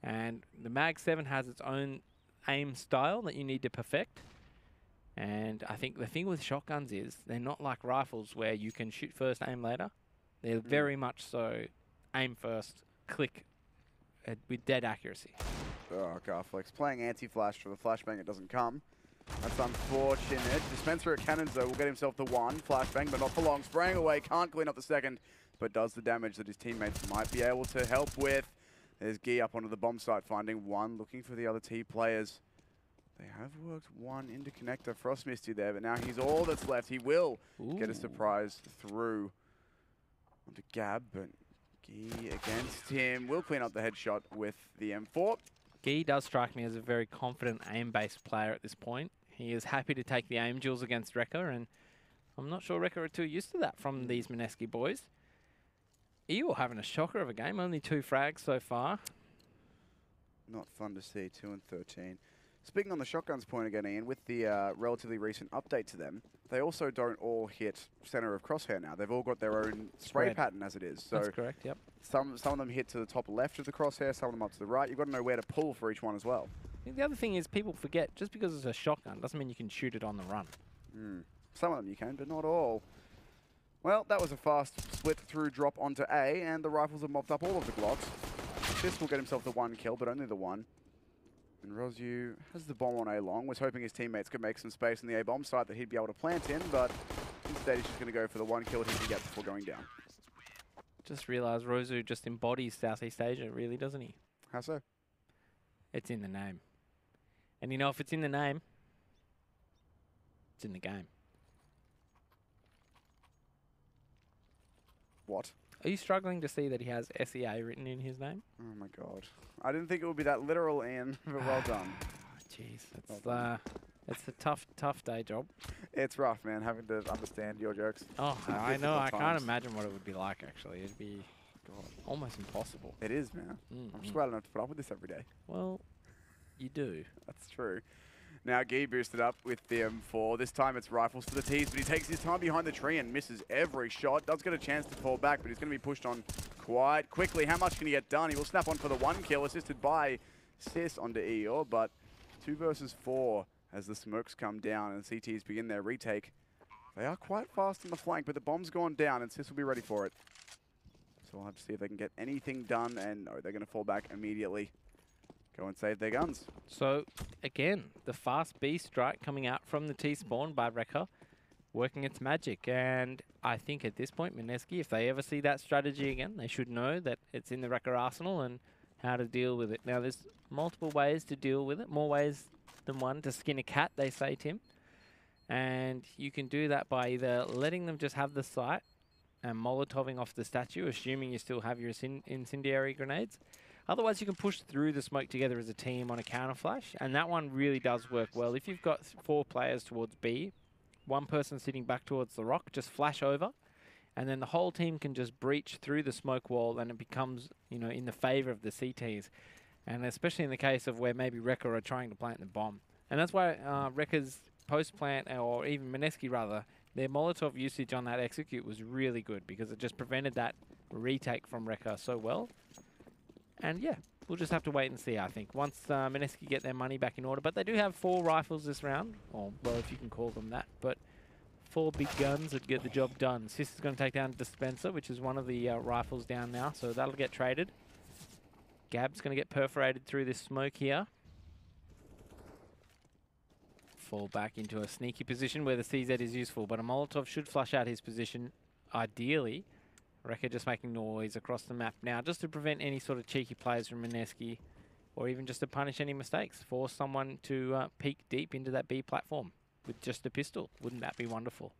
Speaker 3: And the Mag 7 has its own aim style that you need to perfect. And I think the thing with shotguns is they're not like rifles where you can shoot first, aim later. They're very much so aim first, click with dead accuracy.
Speaker 2: Oh, Garflex playing anti-flash for the flashbang. It doesn't come. That's unfortunate. Dispenser at cannons, though, will get himself the 1. Flashbang, but not for long. Spraying away, can't clean up the second, but does the damage that his teammates might be able to help with. There's Gee up onto the bomb site, finding 1, looking for the other T players. They have worked 1 into connector. Frost Misty there, but now he's all that's left. He will get a surprise through onto Gab, but Gee against him will clean up the headshot with the M4.
Speaker 3: Gee does strike me as a very confident aim-based player at this point. He is happy to take the aim duels against Recca, and I'm not sure Recca are too used to that from these Mineski boys. Eeyore having a shocker of a game, only 2 frags so far.
Speaker 2: Not fun to see, 2 and 13. Speaking on the shotguns point again, Ian, with the relatively recent update to them, they also don't all hit center of crosshair now. They've all got their own spray pattern as it is. So
Speaker 3: that's correct, yep.
Speaker 2: Some of them hit to the top left of the crosshair, some of them up to the right. You've got to know where to pull for each one as well.
Speaker 3: I think the other thing is people forget, just because it's a shotgun doesn't mean you can shoot it on the run.
Speaker 2: Some of them you can, but not all. Well, that was a fast split through drop onto A, and the Rifles have mopped up all of the Glocks. This will get himself the 1 kill, but only the 1. And Rosu has the bomb on A long, was hoping his teammates could make some space in the A bomb site that he'd be able to plant in, but instead he's just going to go for the 1 kill he can get before going down.
Speaker 3: Just realised Rosu just embodies Southeast Asia, really, doesn't he?
Speaker 2: How so?
Speaker 3: It's in the name. And you know, if it's in the name, it's in the game.
Speaker 2: What?
Speaker 3: Are you struggling to see that he has SEA written in his name?
Speaker 2: Oh my god. I didn't think it would be that literal, Ian, but well done.
Speaker 3: Jeez,
Speaker 2: It's
Speaker 3: it's a tough day job.
Speaker 2: It's rough, man, having to understand your jokes.
Speaker 3: Oh, I know. I can't
Speaker 2: times.
Speaker 3: imagine what it would be like, actually. It'd be almost impossible.
Speaker 2: It is, man. I'm just glad I don't have to put up with this every day.
Speaker 3: Well, you do.
Speaker 2: That's true. Now, Guy boosted up with the M4. This time it's Rifles for the T's, but he takes his time behind the tree and misses every shot. Does get a chance to fall back, but he's going to be pushed on quite quickly. How much can he get done? He will snap on for the 1 kill, assisted by Sis onto Eeyore, but 2 versus 4 as the smokes come down and CTs begin their retake. They are quite fast on the flank, but the bomb's gone down and Sis will be ready for it. So we'll have to see if they can get anything done, and no, they're going to fall back immediately. Go and save their guns.
Speaker 3: So, again, the fast B strike coming out from the T-spawn by Recca, working its magic. And I think at this point, Mineski, if they ever see that strategy again, they should know that it's in the Recca arsenal and how to deal with it. Now, there's multiple ways to deal with it, more ways than one to skin a cat, they say, Tim. And you can do that by either letting them just have the site and Molotoving off the statue, assuming you still have your incendiary grenades. Otherwise, you can push through the smoke together as a team on a counter flash, and that one really does work well. If you've got 4 players towards B, 1 person sitting back towards the rock, just flash over, and then the whole team can just breach through the smoke wall, and it becomes, you know, in the favour of the CTs. And especially in the case of where maybe Recca are trying to plant the bomb. And that's why Recca's post-plant, or even Mineski rather, their Molotov usage on that execute was really good because it just prevented that retake from Recca so well. And yeah, we'll just have to wait and see, I think, once Mineski get their money back in order. But they do have 4 rifles this round, or, well, if you can call them that. But 4 big guns that get the job done. Sis is going to take down Dispenser, which is one of the rifles down now, so that'll get traded. Gab's going to get perforated through this smoke here. Fall back into a sneaky position where the CZ is useful, but a Molotov should flush out his position, ideally. Recca just making noise across the map now, just to prevent any sort of cheeky plays from Mineski, or even just to punish any mistakes. Force someone to peek deep into that B platform with just a pistol. Wouldn't that be wonderful?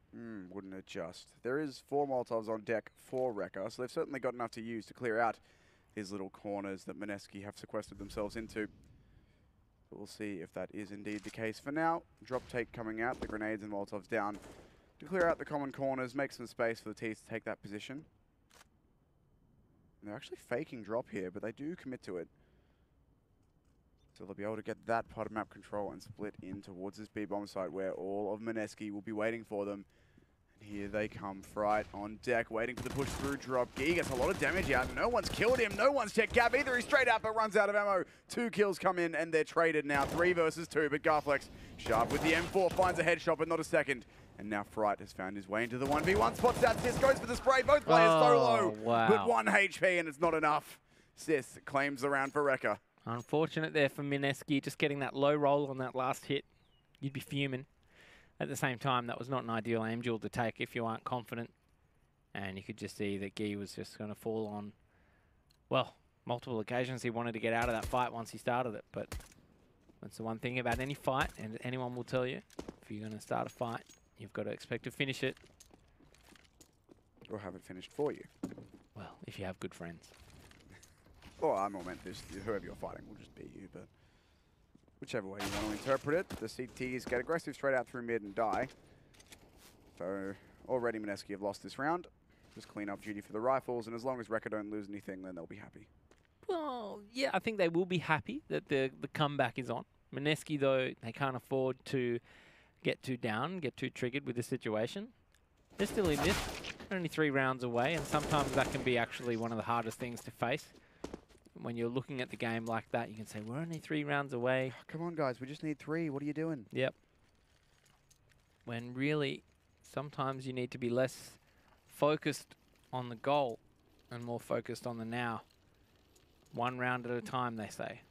Speaker 2: Wouldn't it just? There is 4 Molotovs on deck for Recca, so they've certainly got enough to use to clear out these little corners that Mineski have sequestered themselves into. But we'll see if that is indeed the case. For now, drop take coming out, the grenades and Molotovs down to clear out the common corners, make some space for the T's to take that position. And they're actually faking drop here, but they do commit to it. So they'll be able to get that part of map control and split in towards this B bomb site where all of Mineski will be waiting for them. Here they come, Fright on deck, waiting for the push through drop. Gee gets a lot of damage out. No one's killed him. No one's checked Gab either. He's straight out, but runs out of ammo. 2 kills come in, and they're traded now. 3 versus 2, but Garflex, sharp with the M4, finds a headshot, but not a second. And now Fright has found his way into the 1v1. Spots out Sis, goes for the spray. Both players solo, but 1 HP, and it's not enough. Sis claims the round for Recca.
Speaker 3: Unfortunate there for Mineski, just getting that low roll on that last hit. You'd be fuming. At the same time, that was not an ideal aim duel to take if you aren't confident. And you could just see that Guy was just going to fall on, well, multiple occasions he wanted to get out of that fight once he started it. But that's the one thing about any fight, and anyone will tell you, if you're going to start a fight, you've got to expect to finish it.
Speaker 2: Or have it finished for you.
Speaker 3: Well, if you have good friends.
Speaker 2: Well, I'm all meant this, whoever you're fighting will just be you, but whichever way you want to interpret it, the CTs get aggressive straight out through mid and die. So already Mineski have lost this round. Just clean up duty for the rifles, and as long as Recca don't lose anything, then they'll be happy.
Speaker 3: Well, yeah, I think they will be happy that the comeback is on. Mineski, though, they can't afford to get too down, get too triggered with the situation. They're still in this, only 3 rounds away, and sometimes that can be actually one of the hardest things to face. When you're looking at the game like that, you can say, we're only 3 rounds away.
Speaker 2: Oh, come on, guys, we just need 3. What are you doing?
Speaker 3: Yep. When really, sometimes you need to be less focused on the goal and more focused on the now. One round at a time, they say.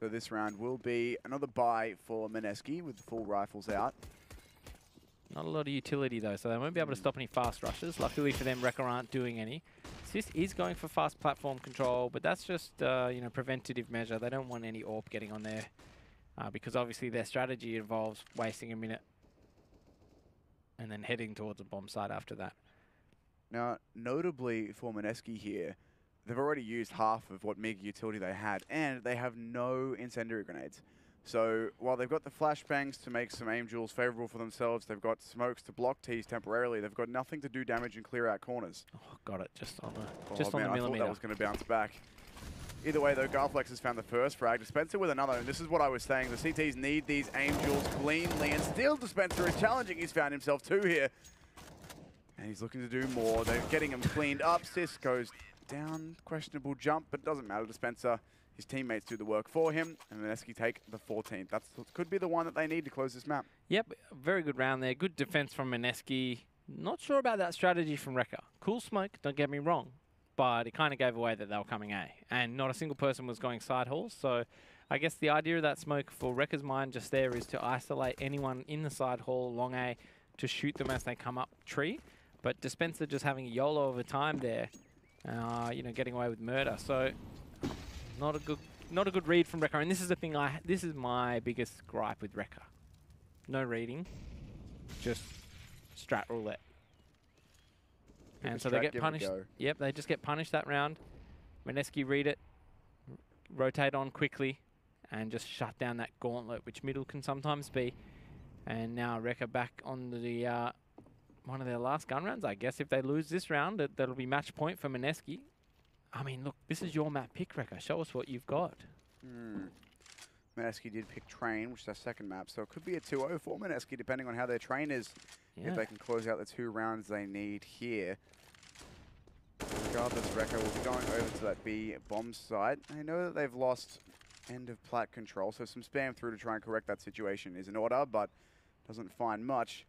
Speaker 2: So this round will be another bye for Mineski with the full rifles out.
Speaker 3: Not a lot of utility though, so they won't be able to stop any fast rushes. Luckily for them, Recca aren't doing any. Sis is going for fast platform control, but that's just you know, preventative measure. They don't want any AWP getting on there because obviously their strategy involves wasting a minute and then heading towards a bomb site after that.
Speaker 2: Now, notably for Mineski here, they've already used half of what mega utility they had, and they have no incendiary grenades. So while they've got the flashbangs to make some aim duels favorable for themselves, they've got smokes to block T's temporarily, they've got nothing to do damage and clear out corners.
Speaker 3: Oh, got it. Just on the,
Speaker 2: Oh,
Speaker 3: just on
Speaker 2: man,
Speaker 3: the
Speaker 2: I thought
Speaker 3: millimeter.
Speaker 2: that was going to bounce back. Either way, though, Garflex has found the first frag. Dispenser with another, and this is what I was saying. The CTs need these aim duels cleanly, and still Dispenser is challenging. He's found himself 2 here. And he's looking to do more. They're getting him cleaned up. Sis goes down. Questionable jump, but doesn't matter. Dispenser, his teammates do the work for him, and Mineski take the 14th. That could be the one that they need to close this map.
Speaker 3: Yep, very good round there. Good defense from Mineski. Not sure about that strategy from Recca. Cool smoke, don't get me wrong, but it kind of gave away that they were coming A, and not a single person was going side halls. So I guess the idea of that smoke for Recca's mind just there is to isolate anyone in the side hall, long A, to shoot them as they come up tree. But Dispenser just having a YOLO of a time there, you know, getting away with murder. So not a good read from Recca. And this is the thing this is my biggest gripe with Recca. No reading, just strat roulette. And so they get punished. Yep, they just get punished that round. Mineski read it, rotate on quickly, and just shut down that gauntlet, which middle can sometimes be. And now Recca back on the one of their last gun rounds. I guess if they lose this round, that'll be match point for Mineski. I mean, look, this is your map pick, Recca. Show us what you've got.
Speaker 2: Mineski did pick Train, which is their second map, so it could be a 2-0 for Mineski, depending on how their train is.
Speaker 3: Yeah.
Speaker 2: If they can close out the 2 rounds they need here. Regardless, Recca will be going over to that B bomb site. I know that they've lost end of plat control, so some spam through to try and correct that situation is in order, but doesn't find much.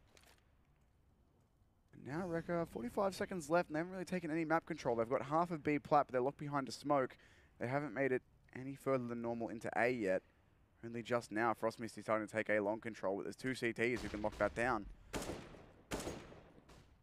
Speaker 2: And now Recca, 45 seconds left, and they haven't really taken any map control. They've got half of B plat, but they're locked behind a smoke. They haven't made it any further than normal into A yet. Only just now, Frost Misty's starting to take A long control, but there's 2 CTs who can lock that down.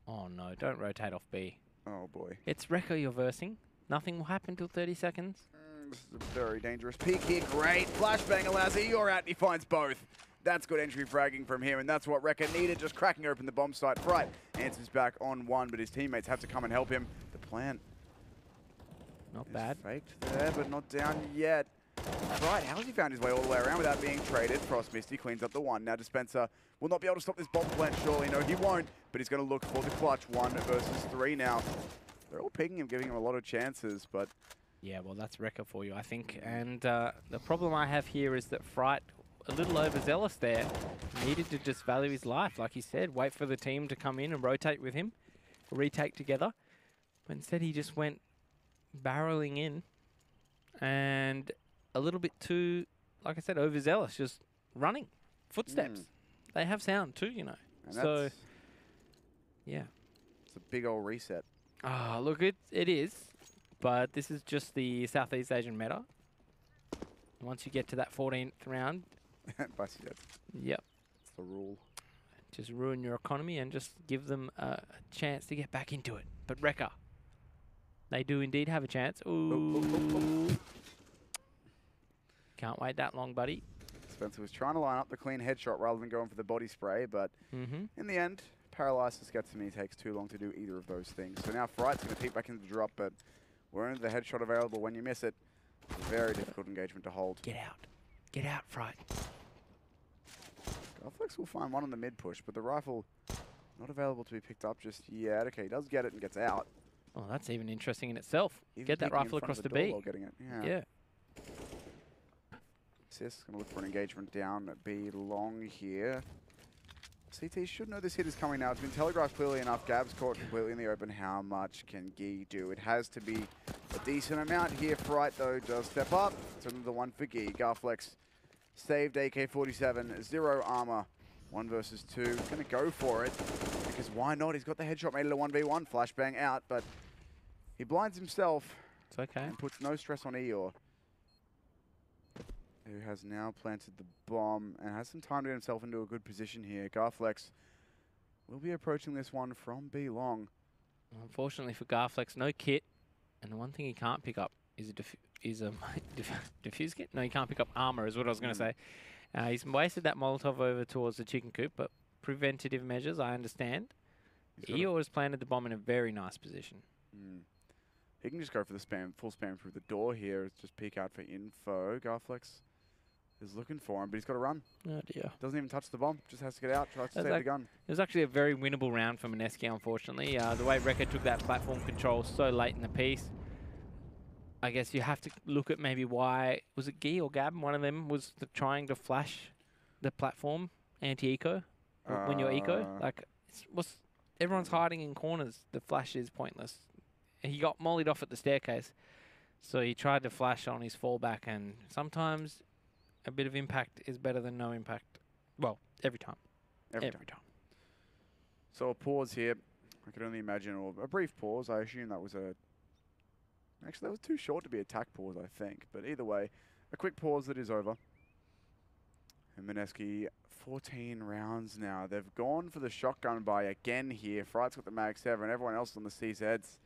Speaker 2: Oh
Speaker 3: no, don't rotate off B.
Speaker 2: Oh boy.
Speaker 3: It's Recca you're versing. Nothing will happen till 30 seconds.
Speaker 2: This is a very dangerous peek here. Great. Flashbang allows Eeyore out, and he finds both. That's good entry fragging from him, and that's what Recca needed, just cracking open the bomb site. Fright answers back on 1, but his teammates have to come and help him. The plant.
Speaker 3: Not bad.
Speaker 2: Faked there, but not down yet. Fright, how's he found his way all the way around without being traded? Frost Misty cleans up the 1. Now Dispenser will not be able to stop this bomb plant, surely. No, he won't, but he's going to look for the clutch. 1 versus 3 now. They're all picking him, giving him a lot of chances, but...
Speaker 3: Yeah, well, that's Recca for you, I think. And the problem I have here is that Fright, a little overzealous there, needed to just value his life, like he said, wait for the team to come in and rotate with him, retake together. But instead he just went barreling in and a little bit too, like I said, overzealous, just running. Footsteps. They have sound too, you know.
Speaker 2: And
Speaker 3: so, yeah.
Speaker 2: It's a big old reset.
Speaker 3: Ah, look, it is. But this is just the Southeast Asian meta. Once you get to that 14th round, yep,
Speaker 2: it's the rule.
Speaker 3: Just ruin your economy and just give them a chance to get back into it. But Recca, they do indeed have a chance. Ooh. Can't wait that long, buddy.
Speaker 2: Spencer was trying to line up the clean headshot rather than going for the body spray, but in the end, paralysis gets him. He takes too long to do either of those things. So now Fright's going to peek back into the drop, but we're only the headshot available when you miss it. Very difficult engagement to hold.
Speaker 3: Get out. Get out, Fright.
Speaker 2: Garflex will find 1 on the mid push, but the rifle not available to be picked up just yet. Okay, he does get it and gets out.
Speaker 3: Oh, that's even interesting in itself.
Speaker 2: Even
Speaker 3: get that rifle across the B.
Speaker 2: Getting it.
Speaker 3: Yeah.
Speaker 2: Sis going to look for an engagement down at B long here. CT should know this hit is coming now. It's been telegraphed clearly enough. Gab's caught completely in the open. How much can Gee do? It has to be a decent amount here. Fright, though, does step up. It's another 1 for Gee. Garflex saved AK-47. 0 armor. 1 versus 2. He's going to go for it, because why not? He's got the headshot made it a 1v1. Flashbang out, but he blinds himself.
Speaker 3: It's okay.
Speaker 2: And puts no stress on Eeyore, who has now planted the bomb and has some time to get himself into a good position here. Garflex will be approaching this one from B long.
Speaker 3: Unfortunately for Garflex, no kit, and the one thing he can't pick up is a diffuse kit. No, he can't pick up armor, is what I was going to say. He's wasted that Molotov over towards the chicken coop, but preventative measures, I understand. Eeyore has planted the bomb in a very nice position.
Speaker 2: He can just go for the spam, full spam through the door here. It's just peek out for info. Garflex is looking for him, but he's got to run.
Speaker 3: Oh dear.
Speaker 2: Doesn't even touch the bomb, just has to get out, tries to save the gun.
Speaker 3: It was actually a very winnable round for Mineski, unfortunately. The way Recca took that platform control so late in the piece, I guess you have to look at maybe why, was it Guy or Gab? One of them was trying to flash the platform anti-eco when you're eco. Like, everyone's hiding in corners. The flash is pointless. He got mollied off at the staircase, so he tried to flash on his fallback, and sometimes a bit of impact is better than no impact. Well, every time. Every time.
Speaker 2: So a pause here. I could only imagine, or a brief pause. I assume that was actually, that was too short to be a tack pause, I think. But either way, a quick pause that is over. And Mineski, 14 rounds now. They've gone for the shotgun buy again here. Fright's got the Mag 7. Everyone else on the CZs.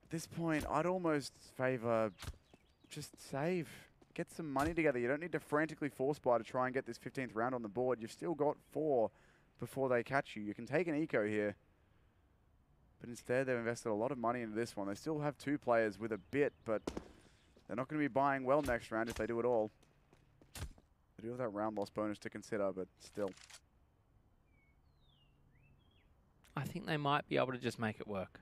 Speaker 2: At this point, I'd almost favour just save. Get some money together. You don't need to frantically force buy to try and get this 15th round on the board. You've still got 4 before they catch you. You can take an eco here. But instead, they've invested a lot of money into this one. They still have 2 players with a bit, but they're not going to be buying well next round if they do it all. They do have that round loss bonus to consider, but still.
Speaker 3: I think they might be able to just make it work.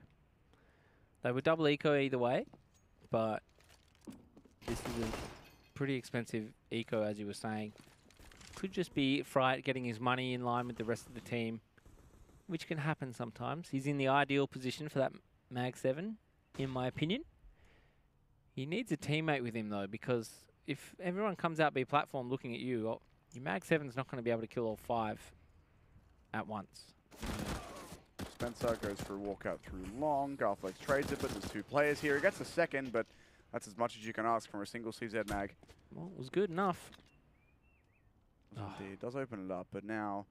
Speaker 3: They were double eco either way, but this is a pretty expensive eco, as you were saying. Could just be Fright getting his money in line with the rest of the team, which can happen sometimes. He's in the ideal position for that Mag 7, in my opinion. He needs a teammate with him, though, because if everyone comes out B platform looking at you, well, your Mag 7's not going to be able to kill all 5 at once.
Speaker 2: Spencer goes for a walkout through long. Garflex trades it, but there's 2 players here. He gets a second, but that's as much as you can ask from a single CZ mag.
Speaker 3: Well, it was good enough.
Speaker 2: Indeed, does open it up, but now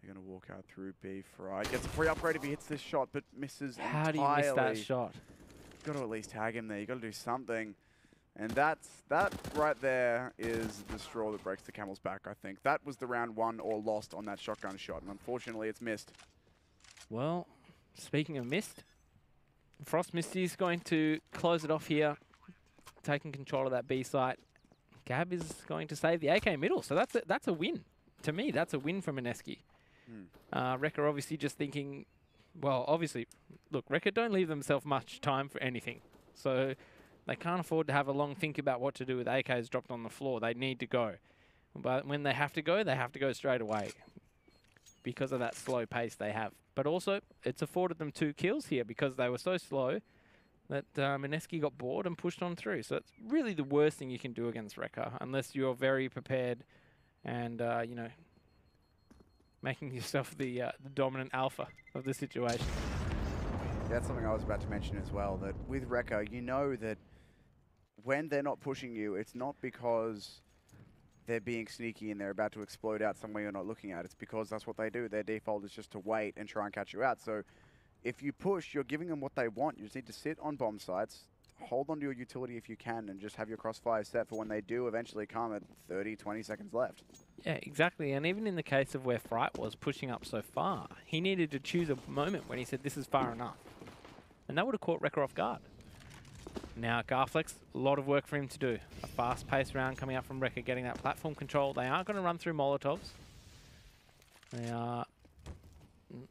Speaker 2: they're going to walk out through B. Fright gets a free upgrade if he hits this shot, but misses entirely.
Speaker 3: How do you miss that shot?
Speaker 2: You've got to at least tag him there. You've got to do something. And that right there is the straw that breaks the camel's back, I think. That was the round won or lost on that shotgun shot, and unfortunately it's missed.
Speaker 3: Well, speaking of missed, Frost Misty is going to close it off here, taking control of that B site. Gab is going to save the AK middle, so that's a win. To me, that's a win for Mineski. Recca obviously just thinking, well, obviously, look, Recca don't leave themselves much time for anything. So they can't afford to have a long think about what to do with AKs dropped on the floor. They need to go. But when they have to go straight away because of that slow pace they have. But also, it's afforded them 2 kills here because they were so slow that Mineski got bored and pushed on through. So it's really the worst thing you can do against Recca, unless you're very prepared and, you know, making yourself the dominant alpha of the situation.
Speaker 2: That's something I was about to mention as well, that with Recca, you know that when they're not pushing you, it's not because they're being sneaky and they're about to explode out somewhere you're not looking at. It's because that's what they do. Their default is just to wait and try and catch you out. So if you push, you're giving them what they want. You just need to sit on bomb sites, hold onto your utility if you can, and just have your crossfire set for when they do eventually come at 30, 20 seconds left.
Speaker 3: Yeah, exactly. And even in the case of where Fright was pushing up so far, he needed to choose a moment when he said, this is far enough. And that would have caught Recca off guard. Now, Garflex, a lot of work for him to do. A fast-paced round coming out from Recca, getting that platform control. They aren't going to run through Molotovs. They are...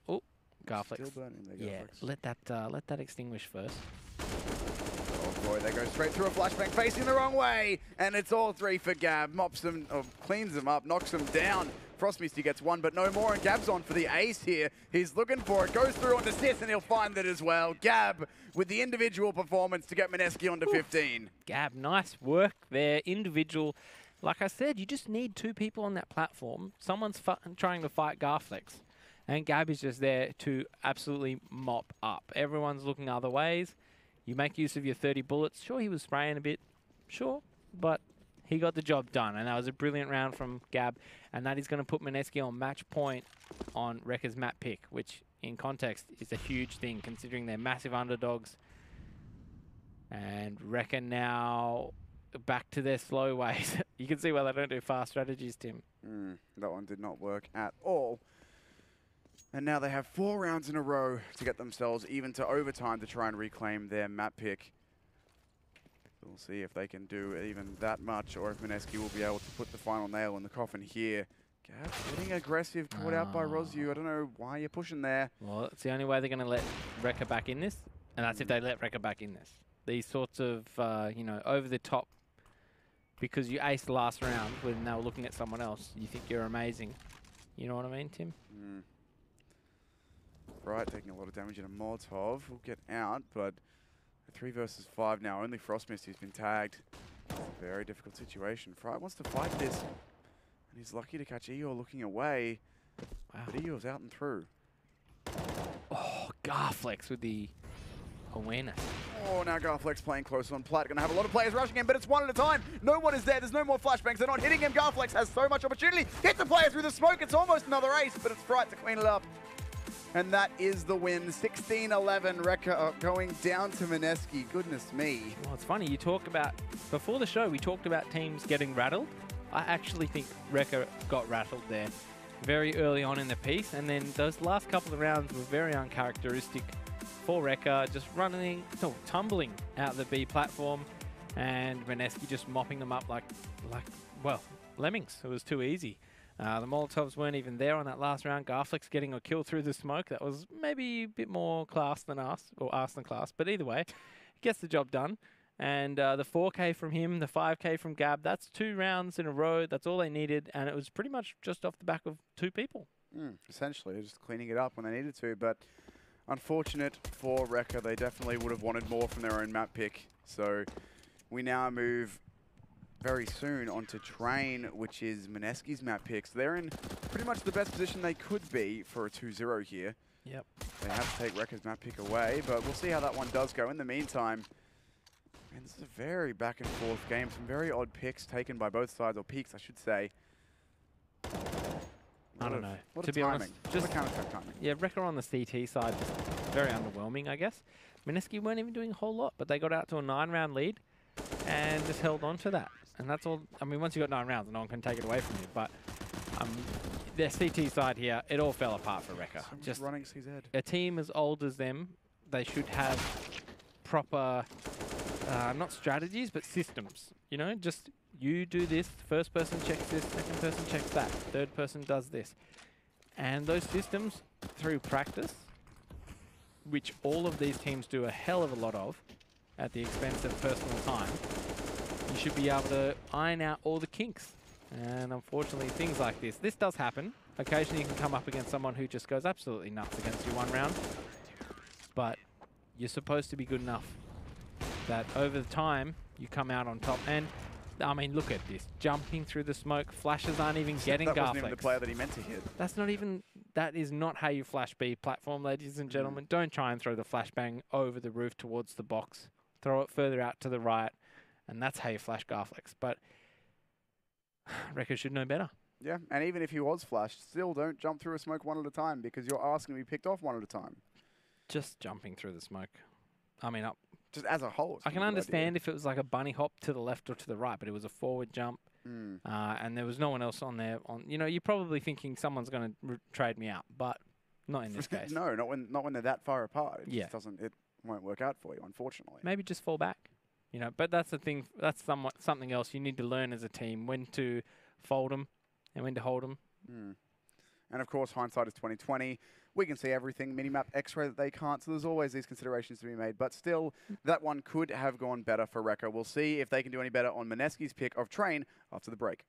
Speaker 3: Oh, Garflex.
Speaker 2: Still burning there, Garflex.
Speaker 3: Yeah, let that extinguish first.
Speaker 2: Oh boy, they go straight through a flashbang, facing the wrong way, and it's all 3 for Gab. Mops them, or cleans them up, knocks them down. Frost Misty gets 1, but no more, and Gab's on for the ace here. He's looking for it, goes through onto Sis, and he'll find it as well. Gab with the individual performance to get Mineski onto 15.
Speaker 3: Gab, nice work there, individual. Like I said, you just need 2 people on that platform. Someone's trying to fight Garflex. And Gab is just there to absolutely mop up. Everyone's looking other ways. You make use of your 30 bullets. Sure, he was spraying a bit. Sure. But he got the job done. And that was a brilliant round from Gab. And that is going to put Mineski on match point on Recca's map pick, which in context is a huge thing considering they're massive underdogs. And Recca now back to their slow ways. You can see why they don't do fast strategies, Tim.
Speaker 2: That one did not work at all. And now they have 4 rounds in a row to get themselves even to overtime to try and reclaim their map pick. We'll see if they can do even that much or if Mineski will be able to put the final nail in the coffin here. Gab getting aggressive, caught out by Rosu. I don't know why you're pushing there.
Speaker 3: Well, it's the only way they're going to let Recca back in this, and that's if they let Recca back in this. These sorts of, you know, over the top, because you aced the last round when they were looking at someone else, you think you're amazing. You know what I mean, Tim?
Speaker 2: Right, taking a lot of damage in a Molotov. Will get out, but 3 versus 5 now. Only Frostmisty's been tagged. It's a very difficult situation. Fright wants to fight this, and he's lucky to catch Eeyore looking away. Wow. But Eeyore's out and through.
Speaker 3: Oh, Garflex with the awareness.
Speaker 2: Oh, now Garflex playing close on Plat. Going to have a lot of players rushing him, but it's one at a time. No one is there. There's no more flashbangs. They're not hitting him. Garflex has so much opportunity. Hit the player through the smoke. It's almost another ace, but it's Fright to clean it up. And that is the win. 16-11. Recca going down to Mineski. Goodness me.
Speaker 3: Well, it's funny. You talk about, before the show, we talked about teams getting rattled. I actually think Recca got rattled there very early on in the piece. And then those last couple of rounds were very uncharacteristic for Recca, just running, tumbling out the B platform. And Mineski just mopping them up like, well, lemmings. It was too easy. The Molotovs weren't even there on that last round. Garflex getting a kill through the smoke. That was maybe a bit more class than us, or us than class. But either way, gets the job done. And the 4K from him, the 5K from Gab, that's 2 rounds in a row. That's all they needed. And it was pretty much just off the back of 2 people.
Speaker 2: Essentially, just cleaning it up when they needed to. But unfortunate for Recca, they definitely would have wanted more from their own map pick. So we now move very soon onto Train, which is Mineski's map pick. So they're in pretty much the best position they could be for a 2-0 here.
Speaker 3: Yep.
Speaker 2: They have to take Recca's map pick away, but we'll see how that one does go. In the meantime, man, this is a very back and forth game. Some very odd picks taken by both sides, or peaks, I should say.
Speaker 3: I don't know.
Speaker 2: To be honest, just counter-attack timing.
Speaker 3: Yeah, Recca on the CT side, just very underwhelming, I guess. Mineski weren't even doing a whole lot, but they got out to a 9-round lead and just held on to that. And that's all. I mean, once you got 9 rounds, no one can take it away from you. But their CT side here, it all fell apart for Recca.
Speaker 2: Just running CZ.
Speaker 3: A team as old as them, they should have proper, not strategies, but systems. You know, just you do this, first person checks this, second person checks that, third person does this. And those systems, through practice, which all of these teams do a hell of a lot of, at the expense of personal time, you should be able to iron out all the kinks. And unfortunately, things like this does happen. Occasionally you can come up against someone who just goes absolutely nuts against you one round. But you're supposed to be good enough that over the time, you come out on top. And, I mean, look at this. Jumping through the smoke. Flashes aren't even getting Garflex.
Speaker 2: That wasn't even the player that he meant to hit.
Speaker 3: That's not even... That is not how you flash B platform, ladies and gentlemen. Don't try and throw the flashbang over the roof towards the box. Throw it further out to the right. And that's how you flash Garflex. But Recca should know better.
Speaker 2: Yeah, and even if he was flashed, still don't jump through a smoke one at a time because you're asking to be picked off one at a time.
Speaker 3: Just jumping through the smoke. I mean, up.
Speaker 2: Just as a whole.
Speaker 3: I can understand if it was like a bunny hop to the left or to the right, but it was a forward jump. And there was no one else on there. You know, you're probably thinking someone's going to trade me out, but not in this case.
Speaker 2: No, not when they're that far apart. It just doesn't. It won't work out for you, unfortunately.
Speaker 3: Maybe just fall back. You know, but that's the thing. That's something else you need to learn as a team, when to fold them and when to hold them.
Speaker 2: And of course, hindsight is 20/20. We can see everything, minimap, X-ray that they can't. So there's always these considerations to be made. But still, that one could have gone better for Recca. We'll see if they can do any better on Mineski's pick of Train after the break.